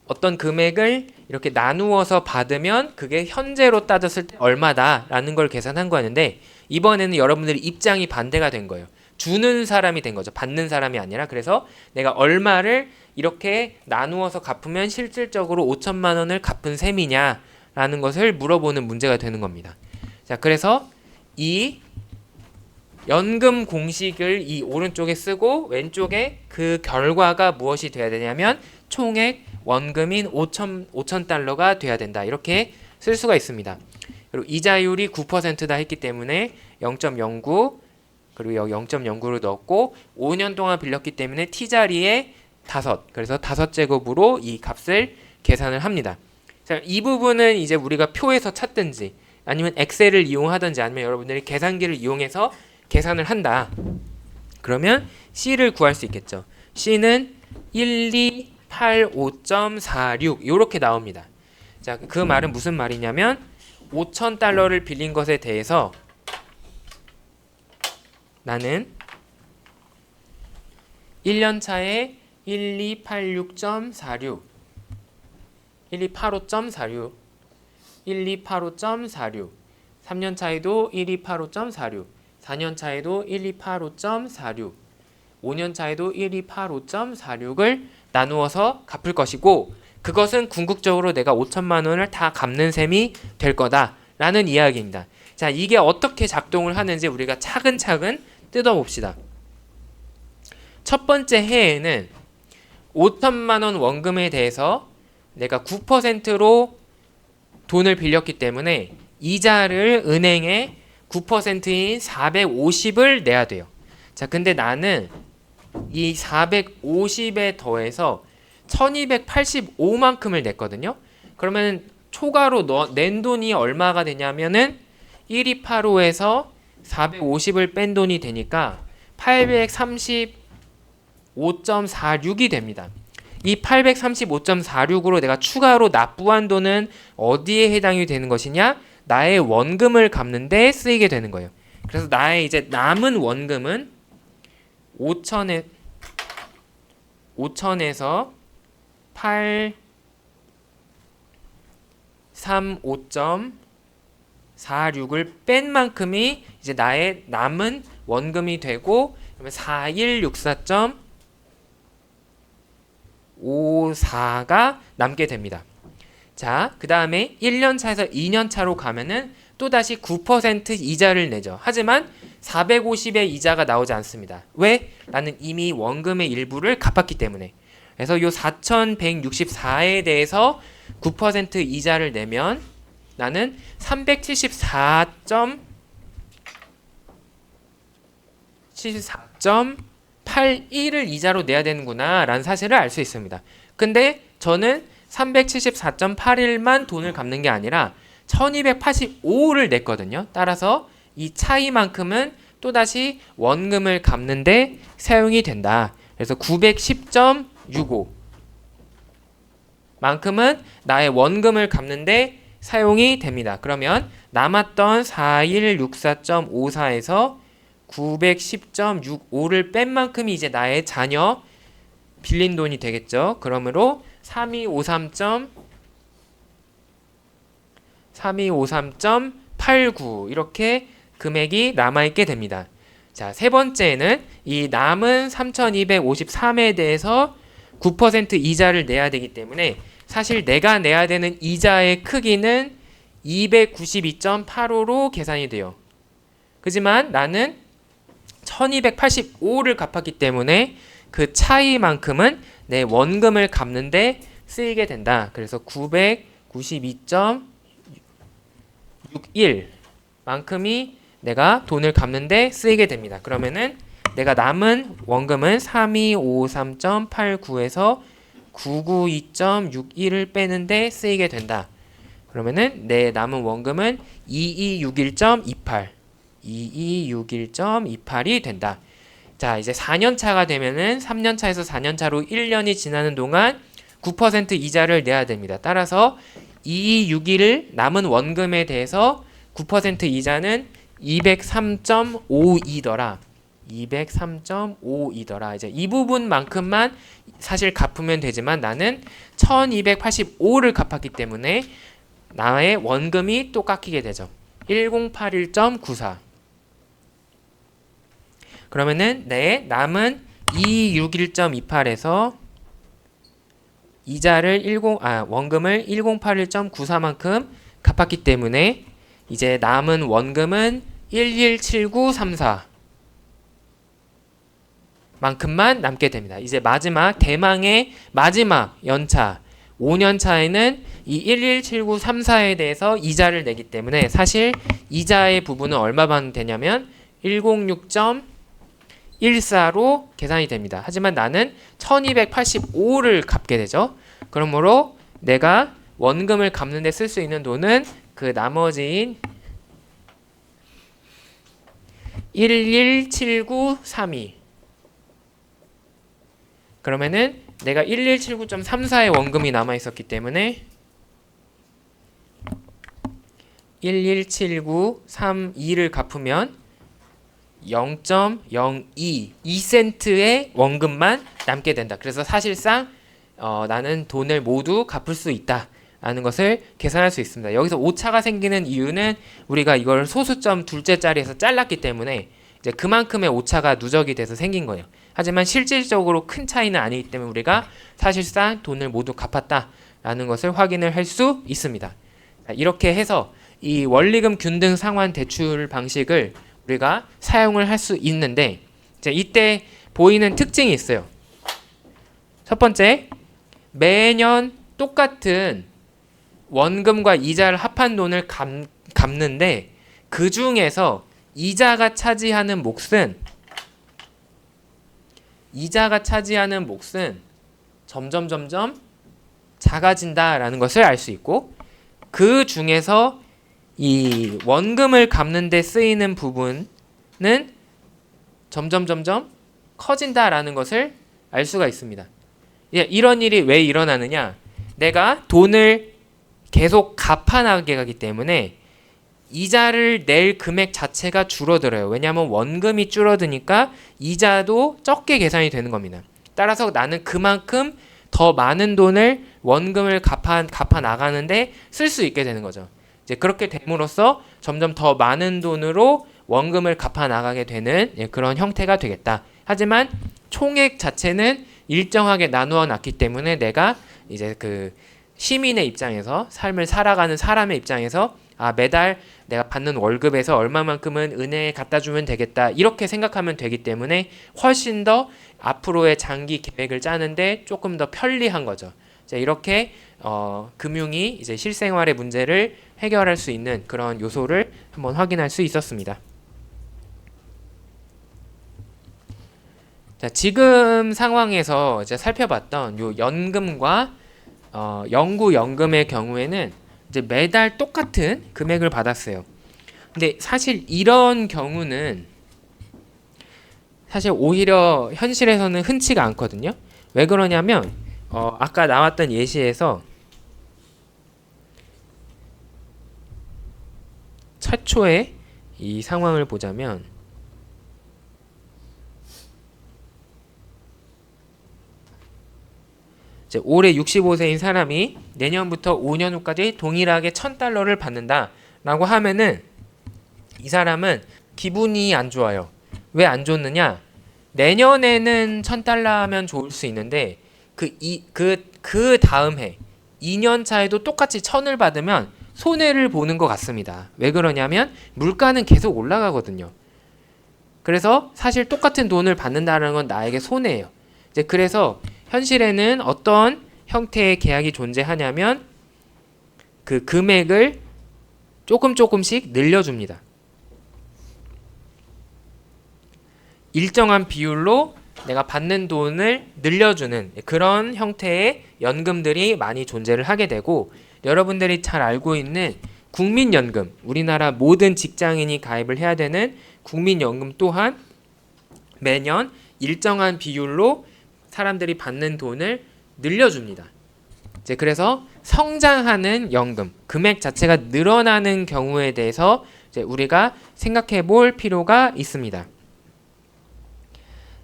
어떤 금액을 이렇게 나누어서 받으면 그게 현재로 따졌을 때 얼마다라는 걸 계산한 거였는데 이번에는 여러분들이 입장이 반대가 된 거예요. 주는 사람이 된 거죠. 받는 사람이 아니라. 그래서 내가 얼마를 이렇게 나누어서 갚으면 실질적으로 5천만 원을 갚은 셈이냐라는 것을 물어보는 문제가 되는 겁니다. 자, 그래서 이 연금 공식을 이 오른쪽에 쓰고 왼쪽에 그 결과가 무엇이 돼야 되냐면 총액 원금인 5천 달러가 돼야 된다. 이렇게 쓸 수가 있습니다. 그리고 이자율이 9%다 했기 때문에 0.09 그리고 여기 0.09를 넣었고 5년 동안 빌렸기 때문에 t자리에 5 그래서 5제곱으로 이 값을 계산을 합니다. 자, 이 부분은 이제 우리가 표에서 찾든지 아니면 엑셀을 이용하든지 아니면 여러분들이 계산기를 이용해서 계산을 한다. 그러면 C를 구할 수 있겠죠. C는 1285.46 이렇게 나옵니다. 자, 그 말은 무슨 말이냐면 5천 달러를 빌린 것에 대해서 나는 1년 차에 1286.46 1285.46 1285.46 3년 차에도 1285.46 4년 차에도 1285.46 5년 차에도 1285.46을 나누어서 갚을 것이고 그것은 궁극적으로 내가 5천만 원을 다 갚는 셈이 될 거다라는 이야기입니다. 자, 이게 어떻게 작동을 하는지 우리가 차근차근 뜯어봅시다. 첫 번째 해에는 5천만 원 원금에 대해서 내가 9%로 돈을 빌렸기 때문에 이자를 은행에 9%인 450을 내야 돼요. 자, 근데 나는 이 450에 더해서 1285만큼을 냈거든요. 그러면 초과로 낸 돈이 얼마가 되냐면은 1285에서 450을 뺀 돈이 되니까 835.46이 됩니다. 이 835.46으로 내가 추가로 납부한 돈은 어디에 해당이 되는 것이냐? 나의 원금을 갚는 데 쓰이게 되는 거예요. 그래서 나의 이제 남은 원금은 5천에서 835.46을 뺀 만큼이 이제 나의 남은 원금이 되고 4164.54가 남게 됩니다. 자, 그 다음에 1년차에서 2년차로 가면은 또다시 9% 이자를 내죠. 하지만 450의 이자가 나오지 않습니다. 왜? 나는 이미 원금의 일부를 갚았기 때문에. 그래서 요 4164에 대해서 9% 이자를 내면 나는 374.81을 이자로 내야 되는구나 라는 사실을 알 수 있습니다. 근데 저는 374.81만 돈을 갚는 게 아니라 1285를 냈거든요. 따라서 이 차이만큼은 또다시 원금을 갚는데 사용이 된다. 그래서 910.65 만큼은 나의 원금을 갚는데 사용이 됩니다. 그러면 남았던 4164.54에서 910.65를 뺀 만큼이 이제 나의 잔여 빌린 돈이 되겠죠. 그러므로 3253.89 이렇게 금액이 남아있게 됩니다. 자, 세 번째는 이 남은 3253에 대해서 9% 이자를 내야 되기 때문에 사실 내가 내야 되는 이자의 크기는 292.85로 계산이 돼요. 그지만 나는 1285를 갚았기 때문에 그 차이만큼은 내 원금을 갚는데 쓰이게 된다. 그래서 992.61 만큼이 내가 돈을 갚는데 쓰이게 됩니다. 그러면은 내가 남은 원금은 3253.89에서 992.61을 빼는데 쓰이게 된다. 그러면은 내 남은 원금은 2261.28이 된다. 자, 이제 4년차가 되면은 3년차에서 4년차로 1년이 지나는 동안 9% 이자를 내야 됩니다. 따라서 2261을 남은 원금에 대해서 9% 이자는 203.52더라. 203.52더라. 이제 이 부분만큼만 사실 갚으면 되지만 나는 1285를 갚았기 때문에 나의 원금이 또 깎이게 되죠. 1081.94. 그러면은 내 남은 261.28에서 이자를 원금을 1081.94만큼 갚았기 때문에 이제 남은 원금은 117934 만큼만 남게 됩니다. 이제 대망의 마지막 연차 5년차에는 이 117934에 대해서 이자를 내기 때문에 사실 이자의 부분은 얼마만 되냐면 106.14로 계산이 됩니다. 하지만 나는 1285를 갚게 되죠. 그러므로 내가 원금을 갚는 데 쓸 수 있는 돈은 그 나머지인 117932. 그러면은 내가 1179.34의 원금이 남아 있었기 때문에 117932를 갚으면 0.02 2센트의 원금만 남게 된다. 그래서 사실상 나는 돈을 모두 갚을 수 있다 라는 것을 계산할 수 있습니다. 여기서 오차가 생기는 이유는 우리가 이걸 소수점 둘째 자리에서 잘랐기 때문에 이제 그만큼의 오차가 누적이 돼서 생긴 거예요. 하지만 실질적으로 큰 차이는 아니기 때문에 우리가 사실상 돈을 모두 갚았다라는 것을 확인을 할 수 있습니다. 이렇게 해서 이 원리금 균등 상환 대출 방식을 우리가 사용을 할 수 있는데 이제 이때 보이는 특징이 있어요. 첫 번째, 매년 똑같은 원금과 이자를 합한 돈을 갚는데 그 중에서 이자가 차지하는 몫은 점점 작아진다라는 것을 알 수 있고 그 중에서 이 원금을 갚는 데 쓰이는 부분은 점점 커진다라는 것을 알 수가 있습니다. 이런 일이 왜 일어나느냐? 내가 돈을 계속 갚아나가게 하기 때문에 이자를 낼 금액 자체가 줄어들어요. 왜냐하면 원금이 줄어드니까 이자도 적게 계산이 되는 겁니다. 따라서 나는 그만큼 더 많은 돈을 원금을 갚아 나가는데 쓸 수 있게 되는 거죠. 이제 그렇게 됨으로써 점점 더 많은 돈으로 원금을 갚아 나가게 되는 그런 형태가 되겠다. 하지만 총액 자체는 일정하게 나누어 놨기 때문에 내가 이제 그 시민의 입장에서 삶을 살아가는 사람의 입장에서 매달 내가 받는 월급에서 얼마만큼은 은행에 갖다 주면 되겠다 이렇게 생각하면 되기 때문에 훨씬 더 앞으로의 장기 계획을 짜는데 조금 더 편리한 거죠. 이렇게 금융이 이제 실생활의 문제를 해결할 수 있는 그런 요소를 한번 확인할 수 있었습니다. 자, 지금 상황에서 이제 살펴봤던 요 연금과 영구연금의 경우에는 이제 매달 똑같은 금액을 받았어요. 근데 사실 이런 경우는 사실 오히려 현실에서는 흔치가 않거든요. 왜 그러냐면 아까 나왔던 예시에서 최초의 이 상황을 보자면 이제 올해 65세인 사람이 내년부터 5년 후까지 동일하게 $1,000를 받는다라고 하면은 이 사람은 기분이 안 좋아요. 왜 안 좋느냐? 내년에는 $1,000면 좋을 수 있는데 그 다음 해 2년 차에도 똑같이 1,000을 받으면 손해를 보는 것 같습니다. 왜 그러냐면 물가는 계속 올라가거든요. 그래서 사실 똑같은 돈을 받는다는 건 나에게 손해예요. 이제 그래서 현실에는 어떤 형태의 계약이 존재하냐면 그 금액을 조금씩 늘려줍니다. 일정한 비율로 내가 받는 돈을 늘려주는 그런 형태의 연금들이 많이 존재를 하게 되고, 여러분들이 잘 알고 있는 국민연금, 우리나라 모든 직장인이 가입을 해야 되는 국민연금 또한 매년 일정한 비율로 사람들이 받는 돈을 늘려줍니다. 이제 그래서 성장하는 연금, 금액 자체가 늘어나는 경우에 대해서 이제 우리가 생각해 볼 필요가 있습니다.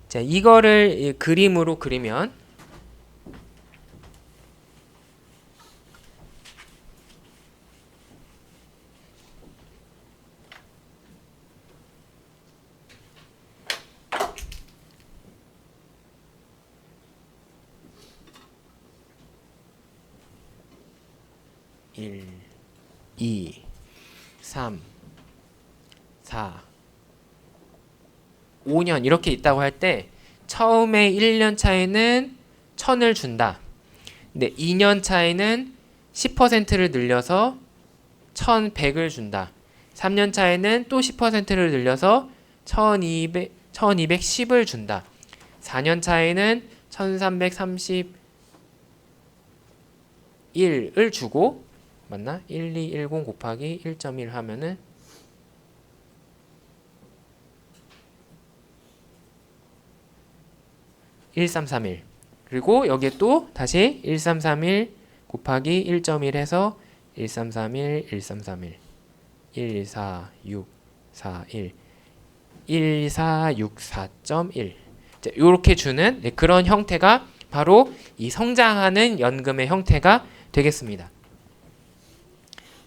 자, 이거를 그림으로 그리면 (1, 2, 3, 4, 5년) 이렇게 있다고 할 때 처음에 1년 차에는 1,000을 준다. 근데 2년 차에는 10%를 늘려서 1,100을 준다. 3년 차에는 또 10%를 늘려서 1,210을 준다. 4년 차에는 1,331을 주고, 맞나? 1210 곱하기 1.1 하면은 1331. 그리고 여기에 또 다시 1331 곱하기 1.1 해서 1331, 1331, 14641, 1464.1. 이렇게 주는 그런 형태가 바로 이 성장하는 연금의 형태가 되겠습니다.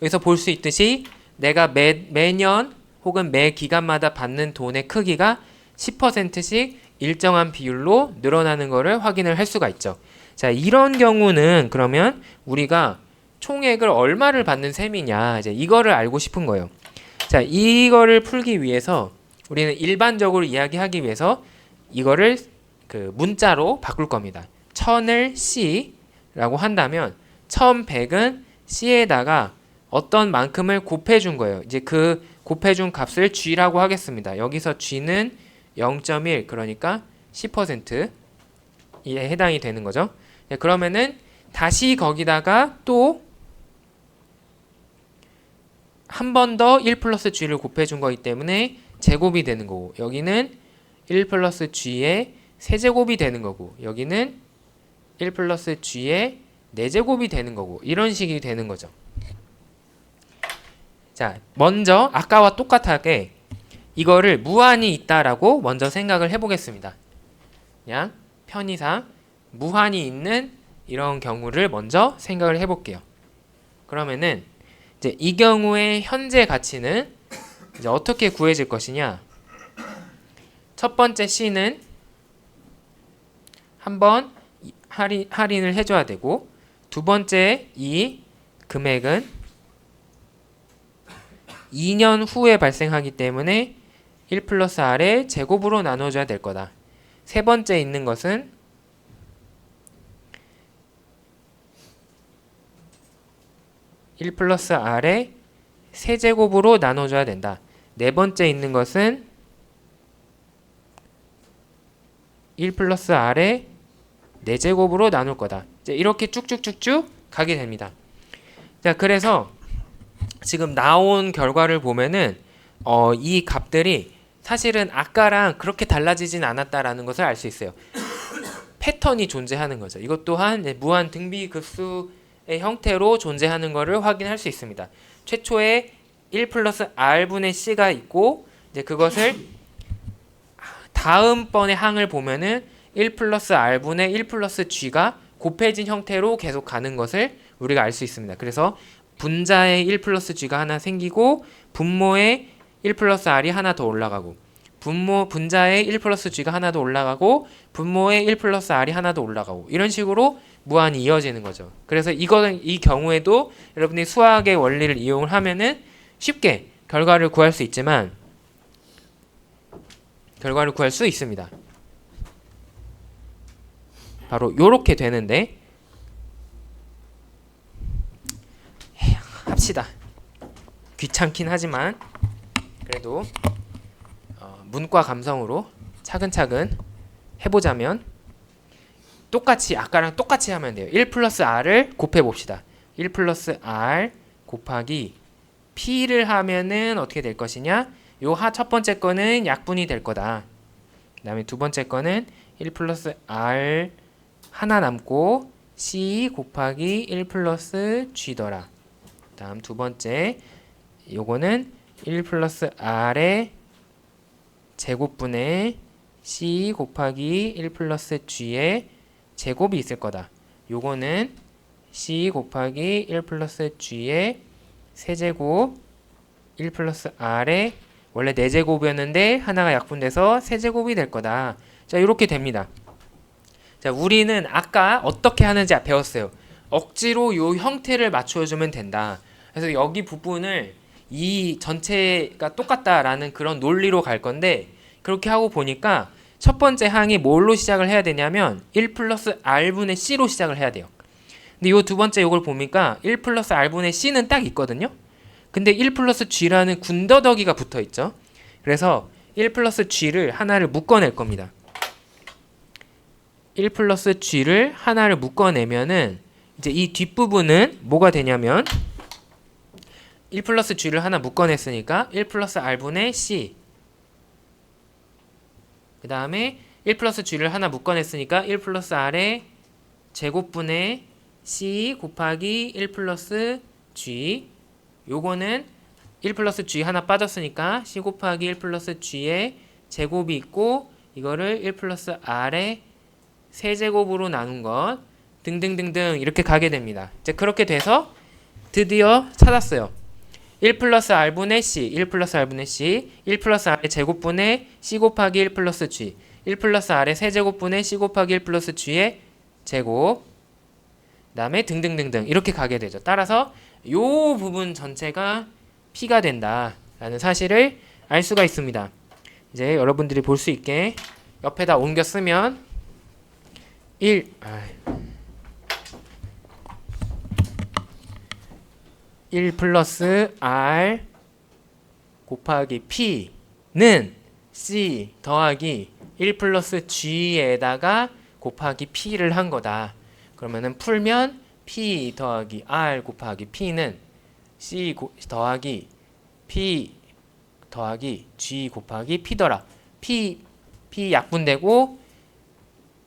여기서 볼 수 있듯이 내가 매년 혹은 매 기간마다 받는 돈의 크기가 10%씩 일정한 비율로 늘어나는 것을 확인을 할 수가 있죠. 자, 이런 경우는 그러면 우리가 총액을 얼마를 받는 셈이냐, 이제 이거를 알고 싶은 거예요. 자, 이거를 풀기 위해서 우리는 일반적으로 이야기하기 위해서 이거를 그 문자로 바꿀 겁니다. 1,000을 C라고 한다면 1,100은 C에다가 어떤 만큼을 곱해준 거예요. 이제 그 곱해준 값을 G라고 하겠습니다. 여기서 G는 0.1, 그러니까 10%에 해당이 되는 거죠. 그러면은 다시 거기다가 또 한 번 더 1 플러스 G를 곱해준 거기 때문에 제곱이 되는 거고, 여기는 1 플러스 G의 세제곱이 되는 거고, 여기는 1 플러스 G의 4제곱이 되는 거고, 이런 식이 되는 거죠. 자, 먼저 아까와 똑같하게 이거를 무한이 있다라고 먼저 생각을 해보겠습니다. 그냥 편의상 무한이 있는 이런 경우를 먼저 생각을 해볼게요. 그러면은 이제 이 경우의 현재 가치는 이제 어떻게 구해질 것이냐? 첫 번째 C는 한번 할인을 해줘야 되고, 두 번째 이 금액은 2년 후에 발생하기 때문에 1 플러스 R의 제곱으로 나눠줘야 될 거다. 세 번째 있는 것은 1 플러스 R의 세제곱으로 나눠줘야 된다. 네 번째 있는 것은 1 플러스 R의 4제곱으로 나눌 거다. 이제 이렇게 쭉쭉쭉쭉 가게 됩니다. 자, 그래서 지금 나온 결과를 보면은 이 값들이 사실은 아까랑 그렇게 달라지진 않았다라는 것을 알 수 있어요. 패턴이 존재하는 거죠. 이것 또한 무한 등비급수의 형태로 존재하는 것을 확인할 수 있습니다. 최초에 1 플러스 R분의 C가 있고, 이제 그것을 다음번의 항을 보면은 1 플러스 R분의 1 플러스 G가 곱해진 형태로 계속 가는 것을 우리가 알 수 있습니다. 그래서 분자에 1 플러스 g가 하나 생기고 분모에 1 플러스 r이 하나 더 올라가고 분자에 1 플러스 g가 하나 더 올라가고 분모에 1 플러스 r이 하나 더 올라가고 이런 식으로 무한히 이어지는 거죠. 그래서 이 경우에도 여러분이 수학의 원리를 이용을 하면은 쉽게 결과를 구할 수 있지만 결과를 구할 수 있습니다. 바로 요렇게 되는데 합시다. 귀찮긴 하지만 그래도 문과 감성으로 차근차근 해보자면 똑같이 아까랑 똑같이 하면 돼요. 1 플러스 r을 곱해봅시다. 1 플러스 r 곱하기 p를 하면은 어떻게 될 것이냐? 요 첫 번째 거는 약분이 될 거다. 그 다음에 두 번째 거는 1 플러스 r 하나 남고 c 곱하기 1 플러스 g더라. 다음 두 번째 요거는 1 플러스 r의 제곱분의 c 곱하기 1 플러스 g의 제곱이 있을 거다. 요거는 c 곱하기 1 플러스 g의 세제곱 1 플러스 r의 원래 4제곱이었는데 하나가 약분돼서 세제곱이 될 거다. 자, 이렇게 됩니다. 자, 우리는 아까 어떻게 하는지 배웠어요. 억지로 요 형태를 맞춰주면 된다. 그래서 여기 부분을 이 전체가 똑같다라는 그런 논리로 갈 건데 그렇게 하고 보니까 첫 번째 항이 뭘로 시작을 해야 되냐면 1 플러스 r분의 c로 시작을 해야 돼요. 근데 요 두 번째 요걸 보니까 1 플러스 r분의 c는 딱 있거든요. 근데 1 플러스 g라는 군더더기가 붙어 있죠. 그래서 1 플러스 g를 하나를 묶어낼 겁니다. 1 플러스 g를 하나를 묶어내면은 이제 이 뒷부분은 뭐가 되냐면 1 플러스 g를 하나 묶어냈으니까 1 플러스 r분의 c 그 다음에 1 플러스 g를 하나 묶어냈으니까 1 플러스 r의 제곱분의 c 곱하기 1 플러스 g 요거는 1 플러스 g 하나 빠졌으니까 c 곱하기 1 플러스 g의 제곱이 있고 이거를 1 플러스 r의 세제곱으로 나눈 것 등등등등 이렇게 가게 됩니다. 이제 그렇게 돼서 드디어 찾았어요. 1 플러스 r분의 c, 1 플러스 r분의 c, 1 플러스 r의 제곱분의 c 곱하기 1 플러스 g, 1 플러스 r의 세제곱분의 c 곱하기 1 플러스 g의 제곱 그 다음에 등등등등 이렇게 가게 되죠. 따라서 요 부분 전체가 p가 된다라는 사실을 알 수가 있습니다. 이제 여러분들이 볼 수 있게 옆에다 옮겨 쓰면 1 플러스 r 곱하기 p는 c 더하기 1 플러스 g에다가 곱하기 p를 한 거다. 그러면은 풀면 p 더하기 r 곱하기 p는 c 더하기 p 더하기 g 곱하기 p더라. p 약분되고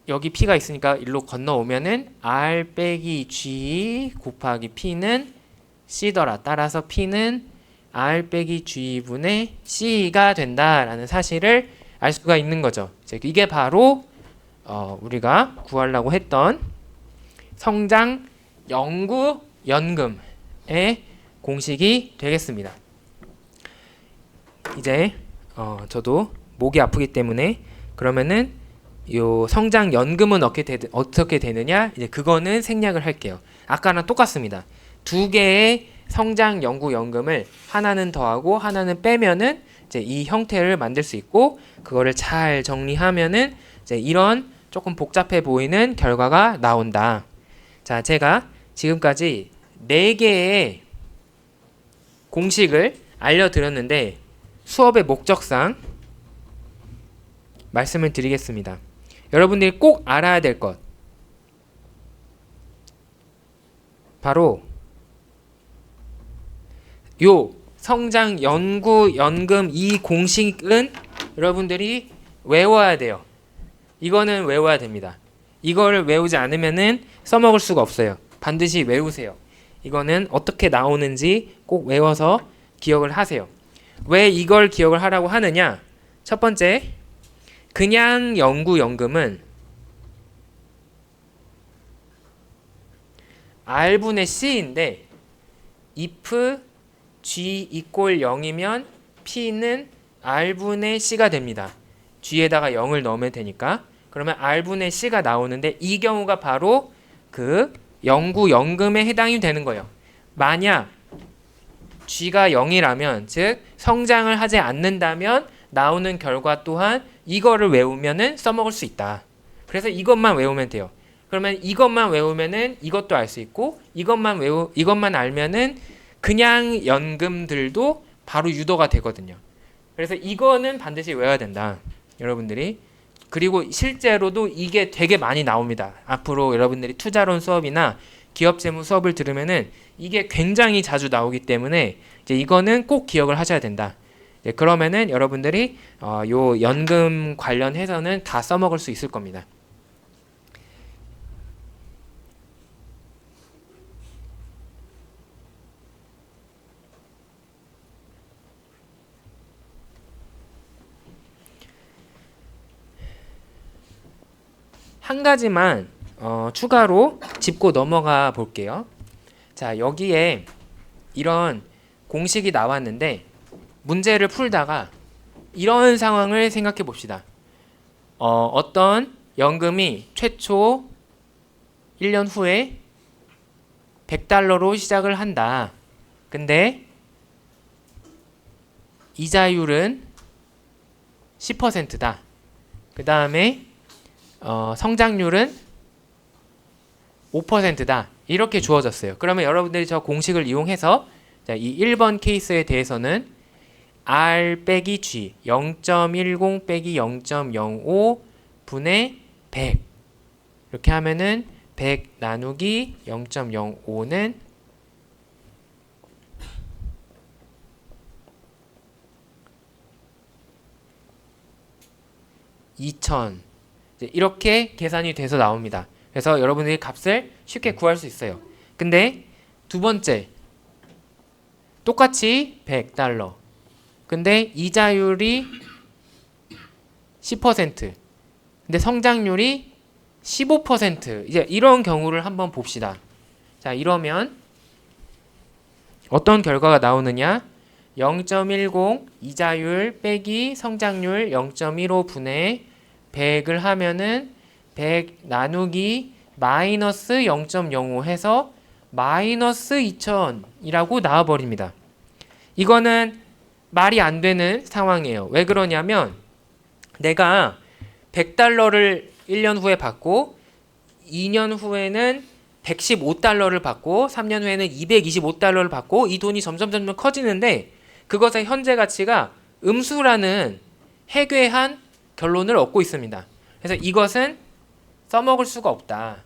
여기 p가 있으니까 일로 건너오면은 r 빼기 g 곱하기 p는 c더라. 따라서 p는 r 빼기 g분의 c가 된다라는 사실을 알 수가 있는 거죠. 이게 바로 우리가 구하려고 했던 성장 영구 연금의 공식이 되겠습니다. 이제 저도 목이 아프기 때문에 그러면은 요 성장 연금은 어떻게 되느냐 이제 그거는 생략을 할게요. 아까랑 똑같습니다. 두 개의 성장 영구 연금을 하나는 더하고 하나는 빼면은 이제 이 형태를 만들 수 있고 그거를 잘 정리하면은 이제 이런 조금 복잡해 보이는 결과가 나온다. 자, 제가 지금까지 4개의 공식을 알려드렸는데 수업의 목적상 말씀을 드리겠습니다. 여러분들이 꼭 알아야 될 것 바로 요 성장 연구 연금 이 공식은 여러분들이 외워야 돼요. 이거는 외워야 됩니다. 이거를 외우지 않으면은 써먹을 수가 없어요. 반드시 외우세요. 이거는 어떻게 나오는지 꼭 외워서 기억을 하세요. 왜 이걸 기억을 하라고 하느냐? 첫 번째, 그냥 연구연금은 R분의 C인데 if G equal 0이면 P는 R분의 C가 됩니다. G에다가 0을 넣으면 되니까. 그러면 R분의 C가 나오는데 이 경우가 바로 그 영구 연금에 해당이 되는 거예요. 만약 G가 0이라면 즉 성장을 하지 않는다면 나오는 결과 또한 이거를 외우면은 써먹을 수 있다. 그래서 이것만 외우면 돼요. 그러면 이것만 외우면은 이것도 알 수 있고 이것만 알면은 그냥 연금들도 바로 유도가 되거든요. 그래서 이거는 반드시 외워야 된다. 여러분들이. 그리고 실제로도 이게 되게 많이 나옵니다. 앞으로 여러분들이 투자론 수업이나 기업재무 수업을 들으면은 이게 굉장히 자주 나오기 때문에 이제 이거는 꼭 기억을 하셔야 된다. 그러면은 여러분들이 요 연금 관련해서는 다 써먹을 수 있을 겁니다. 한 가지만 추가로 짚고 넘어가 볼게요. 자, 여기에 이런 공식이 나왔는데 문제를 풀다가 이런 상황을 생각해 봅시다. 어떤 연금이 최초 1년 후에 $100로 시작을 한다. 근데 이자율은 10%다. 그 다음에 성장률은 5%다. 이렇게 주어졌어요. 그러면 여러분들이 저 공식을 이용해서 자, 이 1번 케이스에 대해서는 R 빼기 G 0.10 빼기 0.05 분의 100 이렇게 하면은 100 나누기 0.05는 2000 이렇게 계산이 돼서 나옵니다. 그래서 여러분들이 값을 쉽게 구할 수 있어요. 근데 두 번째 똑같이 $100 근데 이자율이 10% 근데 성장률이 15% 이제 이런 경우를 한번 봅시다. 자, 이러면 어떤 결과가 나오느냐 0.10 이자율 빼기 성장률 0.15 분의 100을 하면은 100 나누기 마이너스 0.05 해서 마이너스 2000이라고 나와버립니다. 이거는 말이 안 되는 상황이에요. 왜 그러냐면 내가 $100를 1년 후에 받고 2년 후에는 $115를 받고 3년 후에는 $225를 받고 이 돈이 점점 커지는데 그것의 현재 가치가 음수라는 해괴한 결론을 얻고 있습니다. 그래서 이것은 써먹을 수가 없다.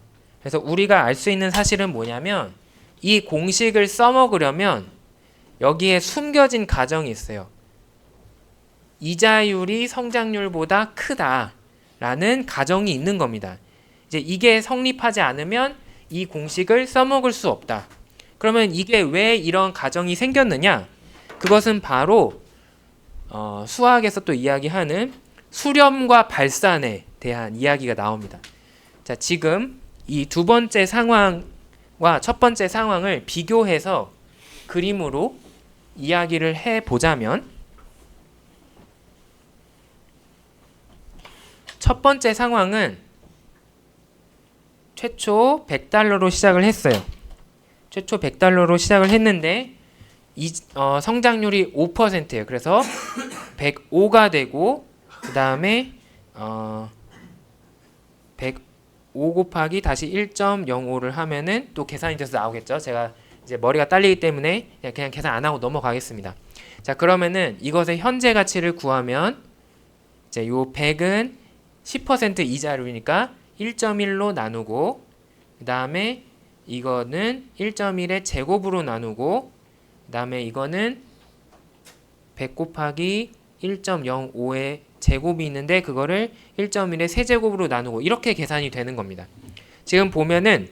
그래서 우리가 알 수 있는 사실은 뭐냐면 이 공식을 써먹으려면 여기에 숨겨진 가정이 있어요. 이자율이 성장률보다 크다라는 가정이 있는 겁니다. 이제 이게 성립하지 않으면 이 공식을 써먹을 수 없다. 그러면 이게 왜 이런 가정이 생겼느냐? 그것은 바로 수학에서 또 이야기하는 수렴과 발산에 대한 이야기가 나옵니다. 자, 지금 이 두 번째 상황과 첫 번째 상황을 비교해서 그림으로 이야기를 해보자면 첫 번째 상황은 최초 $100로 시작을 했어요. 최초 $100로 시작을 했는데 성장률이 5%예요. 그래서 105가 되고 그 다음에 105 곱하기 다시 1.05를 하면은 또 계산이 돼서 나오겠죠. 제가 이제 머리가 딸리기 때문에 그냥 계산 안 하고 넘어가겠습니다. 자, 그러면은 이것의 현재 가치를 구하면 이제 요 100은 10% 이자율이니까 1.1로 나누고 그 다음에 이거는 1.1의 제곱으로 나누고 그 다음에 이거는 100 곱하기 1.05의 제곱이 있는데 그거를 1.1의 세제곱으로 나누고 이렇게 계산이 되는 겁니다. 지금 보면은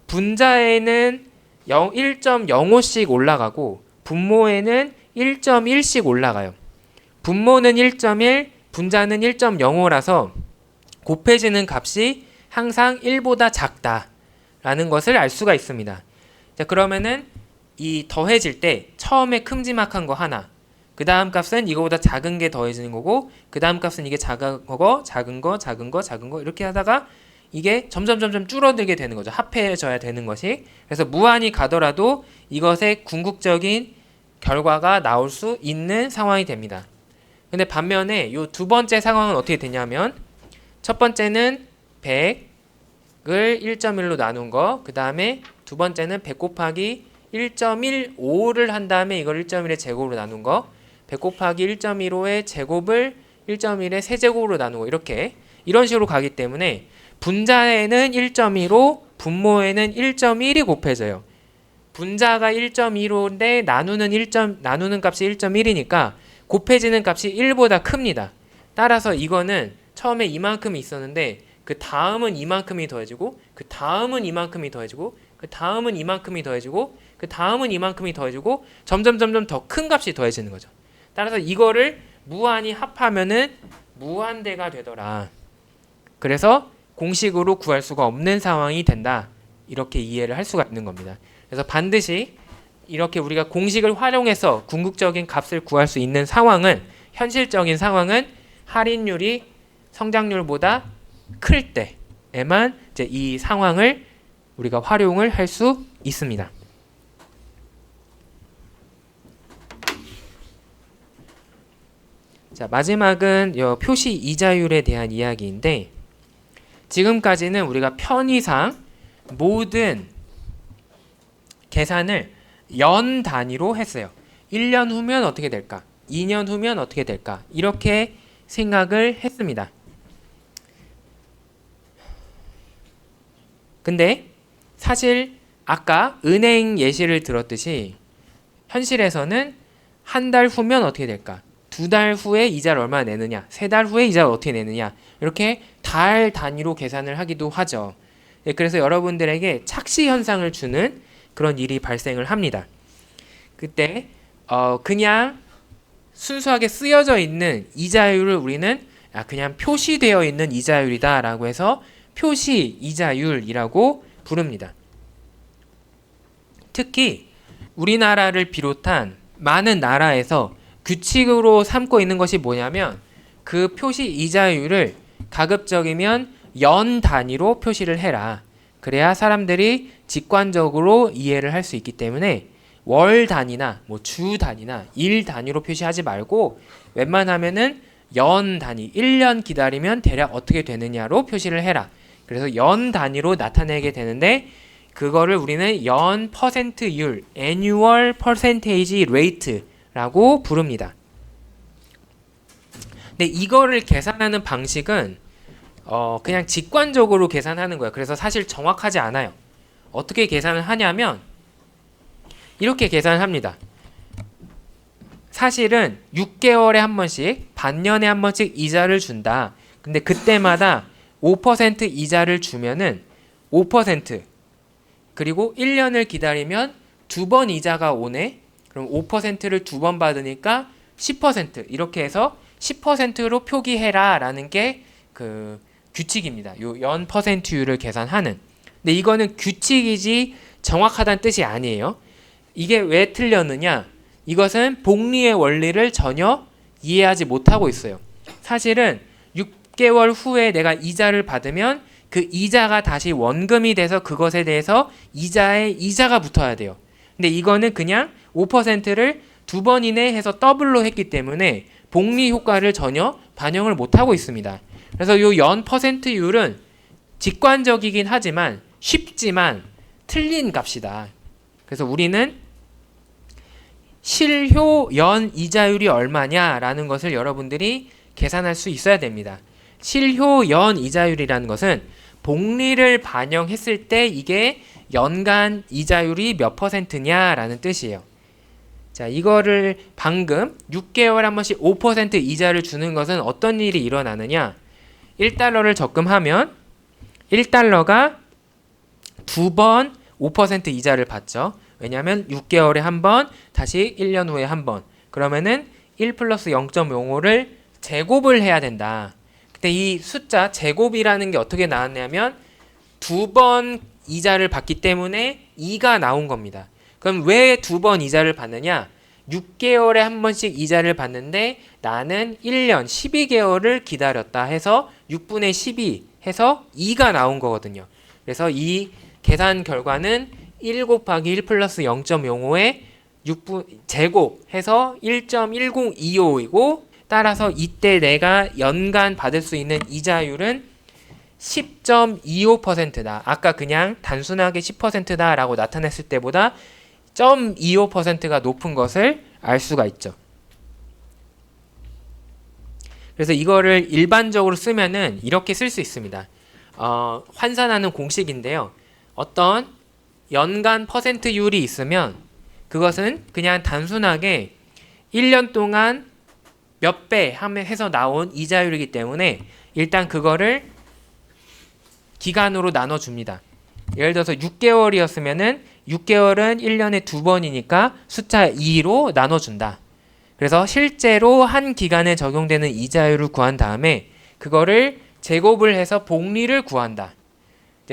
분자에는 1.05씩 올라가고 분모에는 1.1씩 올라가요. 분모는 1.1, 분자는 1.05라서 곱해지는 값이 항상 1보다 작다 라는 것을 알 수가 있습니다. 자, 그러면은 이 더해질 때 처음에 큼지막한 거 하나, 그 다음 값은 이거보다 작은 게 더해지는 거고, 그 다음 값은 이게 작은 거, 작은 거, 작은 거, 작은 거 이렇게 하다가 이게 점점 줄어들게 되는 거죠. 합해져야 되는 것이. 그래서 무한히 가더라도 이것의 궁극적인 결과가 나올 수 있는 상황이 됩니다. 근데 반면에 이 두 번째 상황은 어떻게 되냐면, 첫 번째는 100을 1.1로 나눈 거, 그 다음에 두 번째는 100 곱하기 1.15를 한 다음에 이걸 1.1의 제곱으로 나눈 거, 100 곱하기 1.15의 제곱을 1.1의 세제곱으로 나누고 이런 식으로 가기 때문에 분자에는 1.15, 분모에는 1.1이 곱해져요. 분자가 1.15인데 나누는 값이 1.1이니까 곱해지는 값이 1보다 큽니다. 따라서 이거는 처음에 이만큼이 있었는데 그 다음은 이만큼이 더해지고, 그 다음은 이만큼이 더해지고, 그 다음은 이만큼이 더해지고, 그 다음은 이만큼이 더해지고, 점점 더 큰 값이 더해지는 거죠. 따라서 이거를 무한히 합하면은 무한대가 되더라. 그래서 공식으로 구할 수가 없는 상황이 된다. 이렇게 이해를 할 수가 있는 겁니다. 그래서 반드시 이렇게 우리가 공식을 활용해서 궁극적인 값을 구할 수 있는 상황은, 현실적인 상황은 할인율이 성장률보다 클 때에만 이제 이 상황을 우리가 활용을 할 수 있습니다. 자, 마지막은 표시 이자율에 대한 이야기인데, 지금까지는 우리가 편의상 모든 계산을 연 단위로 했어요. 1년 후면 어떻게 될까? 2년 후면 어떻게 될까? 이렇게 생각을 했습니다. 근데 사실 아까 은행 예시를 들었듯이 현실에서는 한 달 후면 어떻게 될까? 2달 후에 이자를 얼마나 내느냐? 3달 후에 이자를 어떻게 내느냐? 이렇게 달 단위로 계산을 하기도 하죠. 그래서 여러분들에게 착시 현상을 주는 그런 일이 발생을 합니다. 그때 그냥 순수하게 쓰여져 있는 이자율을 우리는 그냥 표시되어 있는 이자율이다 라고 해서 표시 이자율이라고 부릅니다. 특히 우리나라를 비롯한 많은 나라에서 규칙으로 삼고 있는 것이 뭐냐면, 그 표시 이자율을 가급적이면 연 단위로 표시를 해라. 그래야 사람들이 직관적으로 이해를 할 수 있기 때문에 월 단위나 주 단위나 일 단위로 표시하지 말고 웬만하면은 연 단위, 1년 기다리면 대략 어떻게 되느냐로 표시를 해라. 그래서 연 단위로 나타내게 되는데, 그거를 우리는 연 퍼센트율, annual percentage rate라고 부릅니다. 근데 이거를 계산하는 방식은 그냥 직관적으로 계산하는 거예요. 그래서 사실 정확하지 않아요. 어떻게 계산을 하냐면 이렇게 계산을 합니다. 사실은 6개월에 한 번씩, 반년에 한 번씩 이자를 준다. 근데 그때마다 5% 이자를 주면은 5%, 그리고 1년을 기다리면 2번 이자가 오네. 그럼 5%를 2번 받으니까 10%, 이렇게 해서 10%로 표기해라 라는 게 그 규칙입니다. 요 연 퍼센트율을 계산하는. 근데 이거는 규칙이지 정확하다는 뜻이 아니에요. 이게 왜 틀렸느냐? 이것은 복리의 원리를 전혀 이해하지 못하고 있어요. 사실은 6개월 후에 내가 이자를 받으면 그 이자가 다시 원금이 돼서 그것에 대해서 이자에 이자가 붙어야 돼요. 근데 이거는 그냥 5%를 2번 이내 해서 더블로 했기 때문에 복리 효과를 전혀 반영을 못하고 있습니다. 그래서 이 연 퍼센트율은 직관적이긴 하지만 쉽지만 틀린 값이다. 그래서 우리는 실효 연 이자율이 얼마냐라는 것을 여러분들이 계산할 수 있어야 됩니다. 실효 연 이자율이라는 것은 복리를 반영했을 때 이게 연간 이자율이 몇 %냐라는 뜻이에요. 자, 이거를 방금 6개월에 한 번씩 5% 이자를 주는 것은 어떤 일이 일어나느냐? 1달러를 적금하면 1달러가 2번 5% 이자를 받죠. 왜냐하면 6개월에 한 번, 다시 1년 후에 한 번. 그러면은 1 플러스 0.05를 제곱을 해야 된다. 근데 이 숫자 제곱이라는 게 어떻게 나왔냐면 2번 이자를 받기 때문에 2가 나온 겁니다. 그럼 왜 2번 이자를 받느냐? 6개월에 한 번씩 이자를 받는데 나는 1년 12개월을 기다렸다 해서 6분의 12 해서 2가 나온 거거든요. 그래서 이 계산 결과는 1 곱하기 1 플러스 0.05에 6분 제곱 해서 1.1025이고 따라서 이때 내가 연간 받을 수 있는 이자율은 10.25%다. 아까 그냥 단순하게 10%다 라고 나타냈을 때보다 0.25%가 높은 것을 알 수가 있죠. 그래서 이거를 일반적으로 쓰면은 이렇게 쓸 수 있습니다. 환산하는 공식인데요. 어떤 연간 퍼센트율이 있으면 그것은 그냥 단순하게 1년 동안 몇 배 해서 나온 이자율이기 때문에 일단 그거를 기간으로 나눠줍니다. 예를 들어서 6개월이었으면은 6개월은 1년에 2번이니까 숫자 2로 나눠준다. 그래서 실제로 한 기간에 적용되는 이자율을 구한 다음에 그거를 제곱을 해서 복리를 구한다.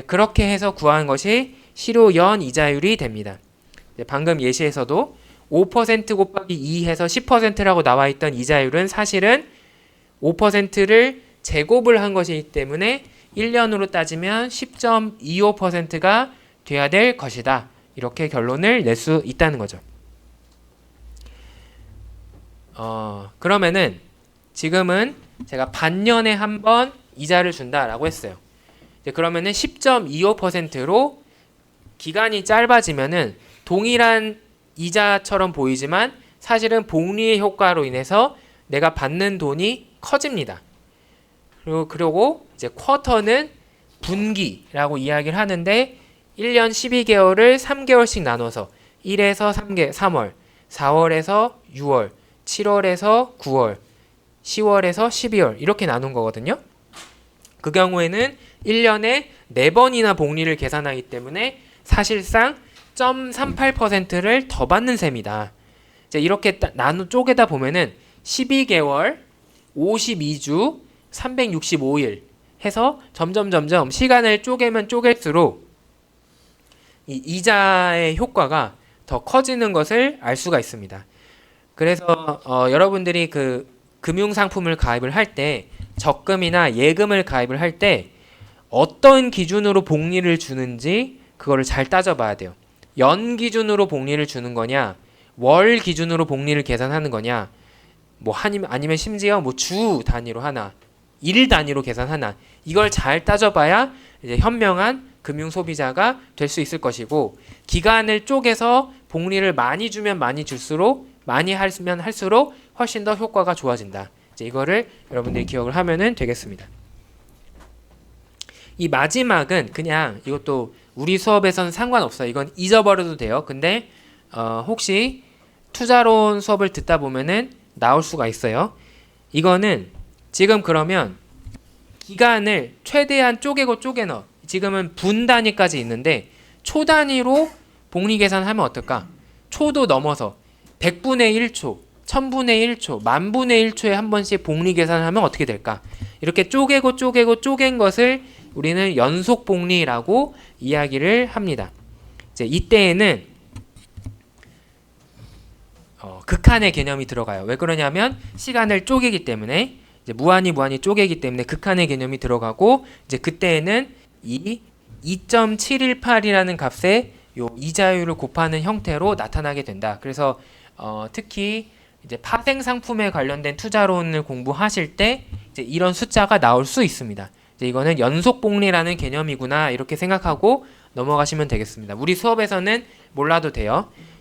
그렇게 해서 구한 것이 실효연 이자율이 됩니다. 방금 예시에서도 5% 곱하기 2 해서 10%라고 나와 있던 이자율은 사실은 5%를 제곱을 한 것이기 때문에 1년으로 따지면 10.25%가 돼야 될 것이다. 이렇게 결론을 낼 수 있다는 거죠. 그러면은 지금은 제가 반년에 한 번 이자를 준다라고 했어요. 그러면은 10.25%로 기간이 짧아지면은 동일한 이자처럼 보이지만 사실은 복리의 효과로 인해서 내가 받는 돈이 커집니다. 그리고 이제 쿼터는 분기라고 이야기를 하는데 1년 12개월을 3개월씩 나눠서 1에서 3월, 4월에서 6월, 7월에서 9월, 10월에서 12월 이렇게 나눈 거거든요. 그 경우에는 1년에 4번이나 복리를 계산하기 때문에 사실상 0.38%를 더 받는 셈이다. 이제 이렇게 쪼개다 보면은 12개월, 52주, 365일 해서 점점 시간을 쪼개면 쪼갤수록 이 이자의 효과가 더 커지는 것을 알 수가 있습니다. 그래서 여러분들이 그 금융상품을 가입을 할 때 적금이나 예금을 가입을 할 때 어떤 기준으로 복리를 주는지 그거를 잘 따져봐야 돼요. 연 기준으로 복리를 주는 거냐, 월 기준으로 복리를 계산하는 거냐, 뭐 아니면 심지어 뭐 주 단위로 하나, 일 단위로 계산하나, 이걸 잘 따져봐야 이제 현명한 금융 소비자가 될 수 있을 것이고, 기간을 쪼개서 복리를 많이 주면 많이 줄수록 많이 하면 할수록 훨씬 더 효과가 좋아진다. 이제 이거를 여러분들이 기억을 하면은 되겠습니다. 이 마지막은 그냥 이것도 우리 수업에서는 상관없어요. 이건 잊어버려도 돼요. 근데 혹시 투자론 수업을 듣다 보면은 나올 수가 있어요. 이거는 지금 그러면 기간을 최대한 쪼개고 쪼개넣어. 지금은 분 단위까지 있는데 초 단위로 복리 계산하면 어떨까? 초도 넘어서 100분의 1초, 1000분의 1초, 만분의 1초에 한 번씩 복리 계산하면 어떻게 될까? 이렇게 쪼개고 쪼갠 것을 우리는 연속 복리라고 이야기를 합니다. 이제 이때에는 극한의 개념이 들어가요. 왜 그러냐면 시간을 쪼개기 때문에, 이제 무한히 쪼개기 때문에 극한의 개념이 들어가고, 이제 그때에는 이 2.718이라는 값에 요 이자율을 곱하는 형태로 나타나게 된다. 그래서 특히 이제 파생 상품에 관련된 투자론을 공부하실 때 이제 이런 숫자가 나올 수 있습니다. 이제 이거는 연속 복리라는 개념이구나 이렇게 생각하고 넘어가시면 되겠습니다. 우리 수업에서는 몰라도 돼요.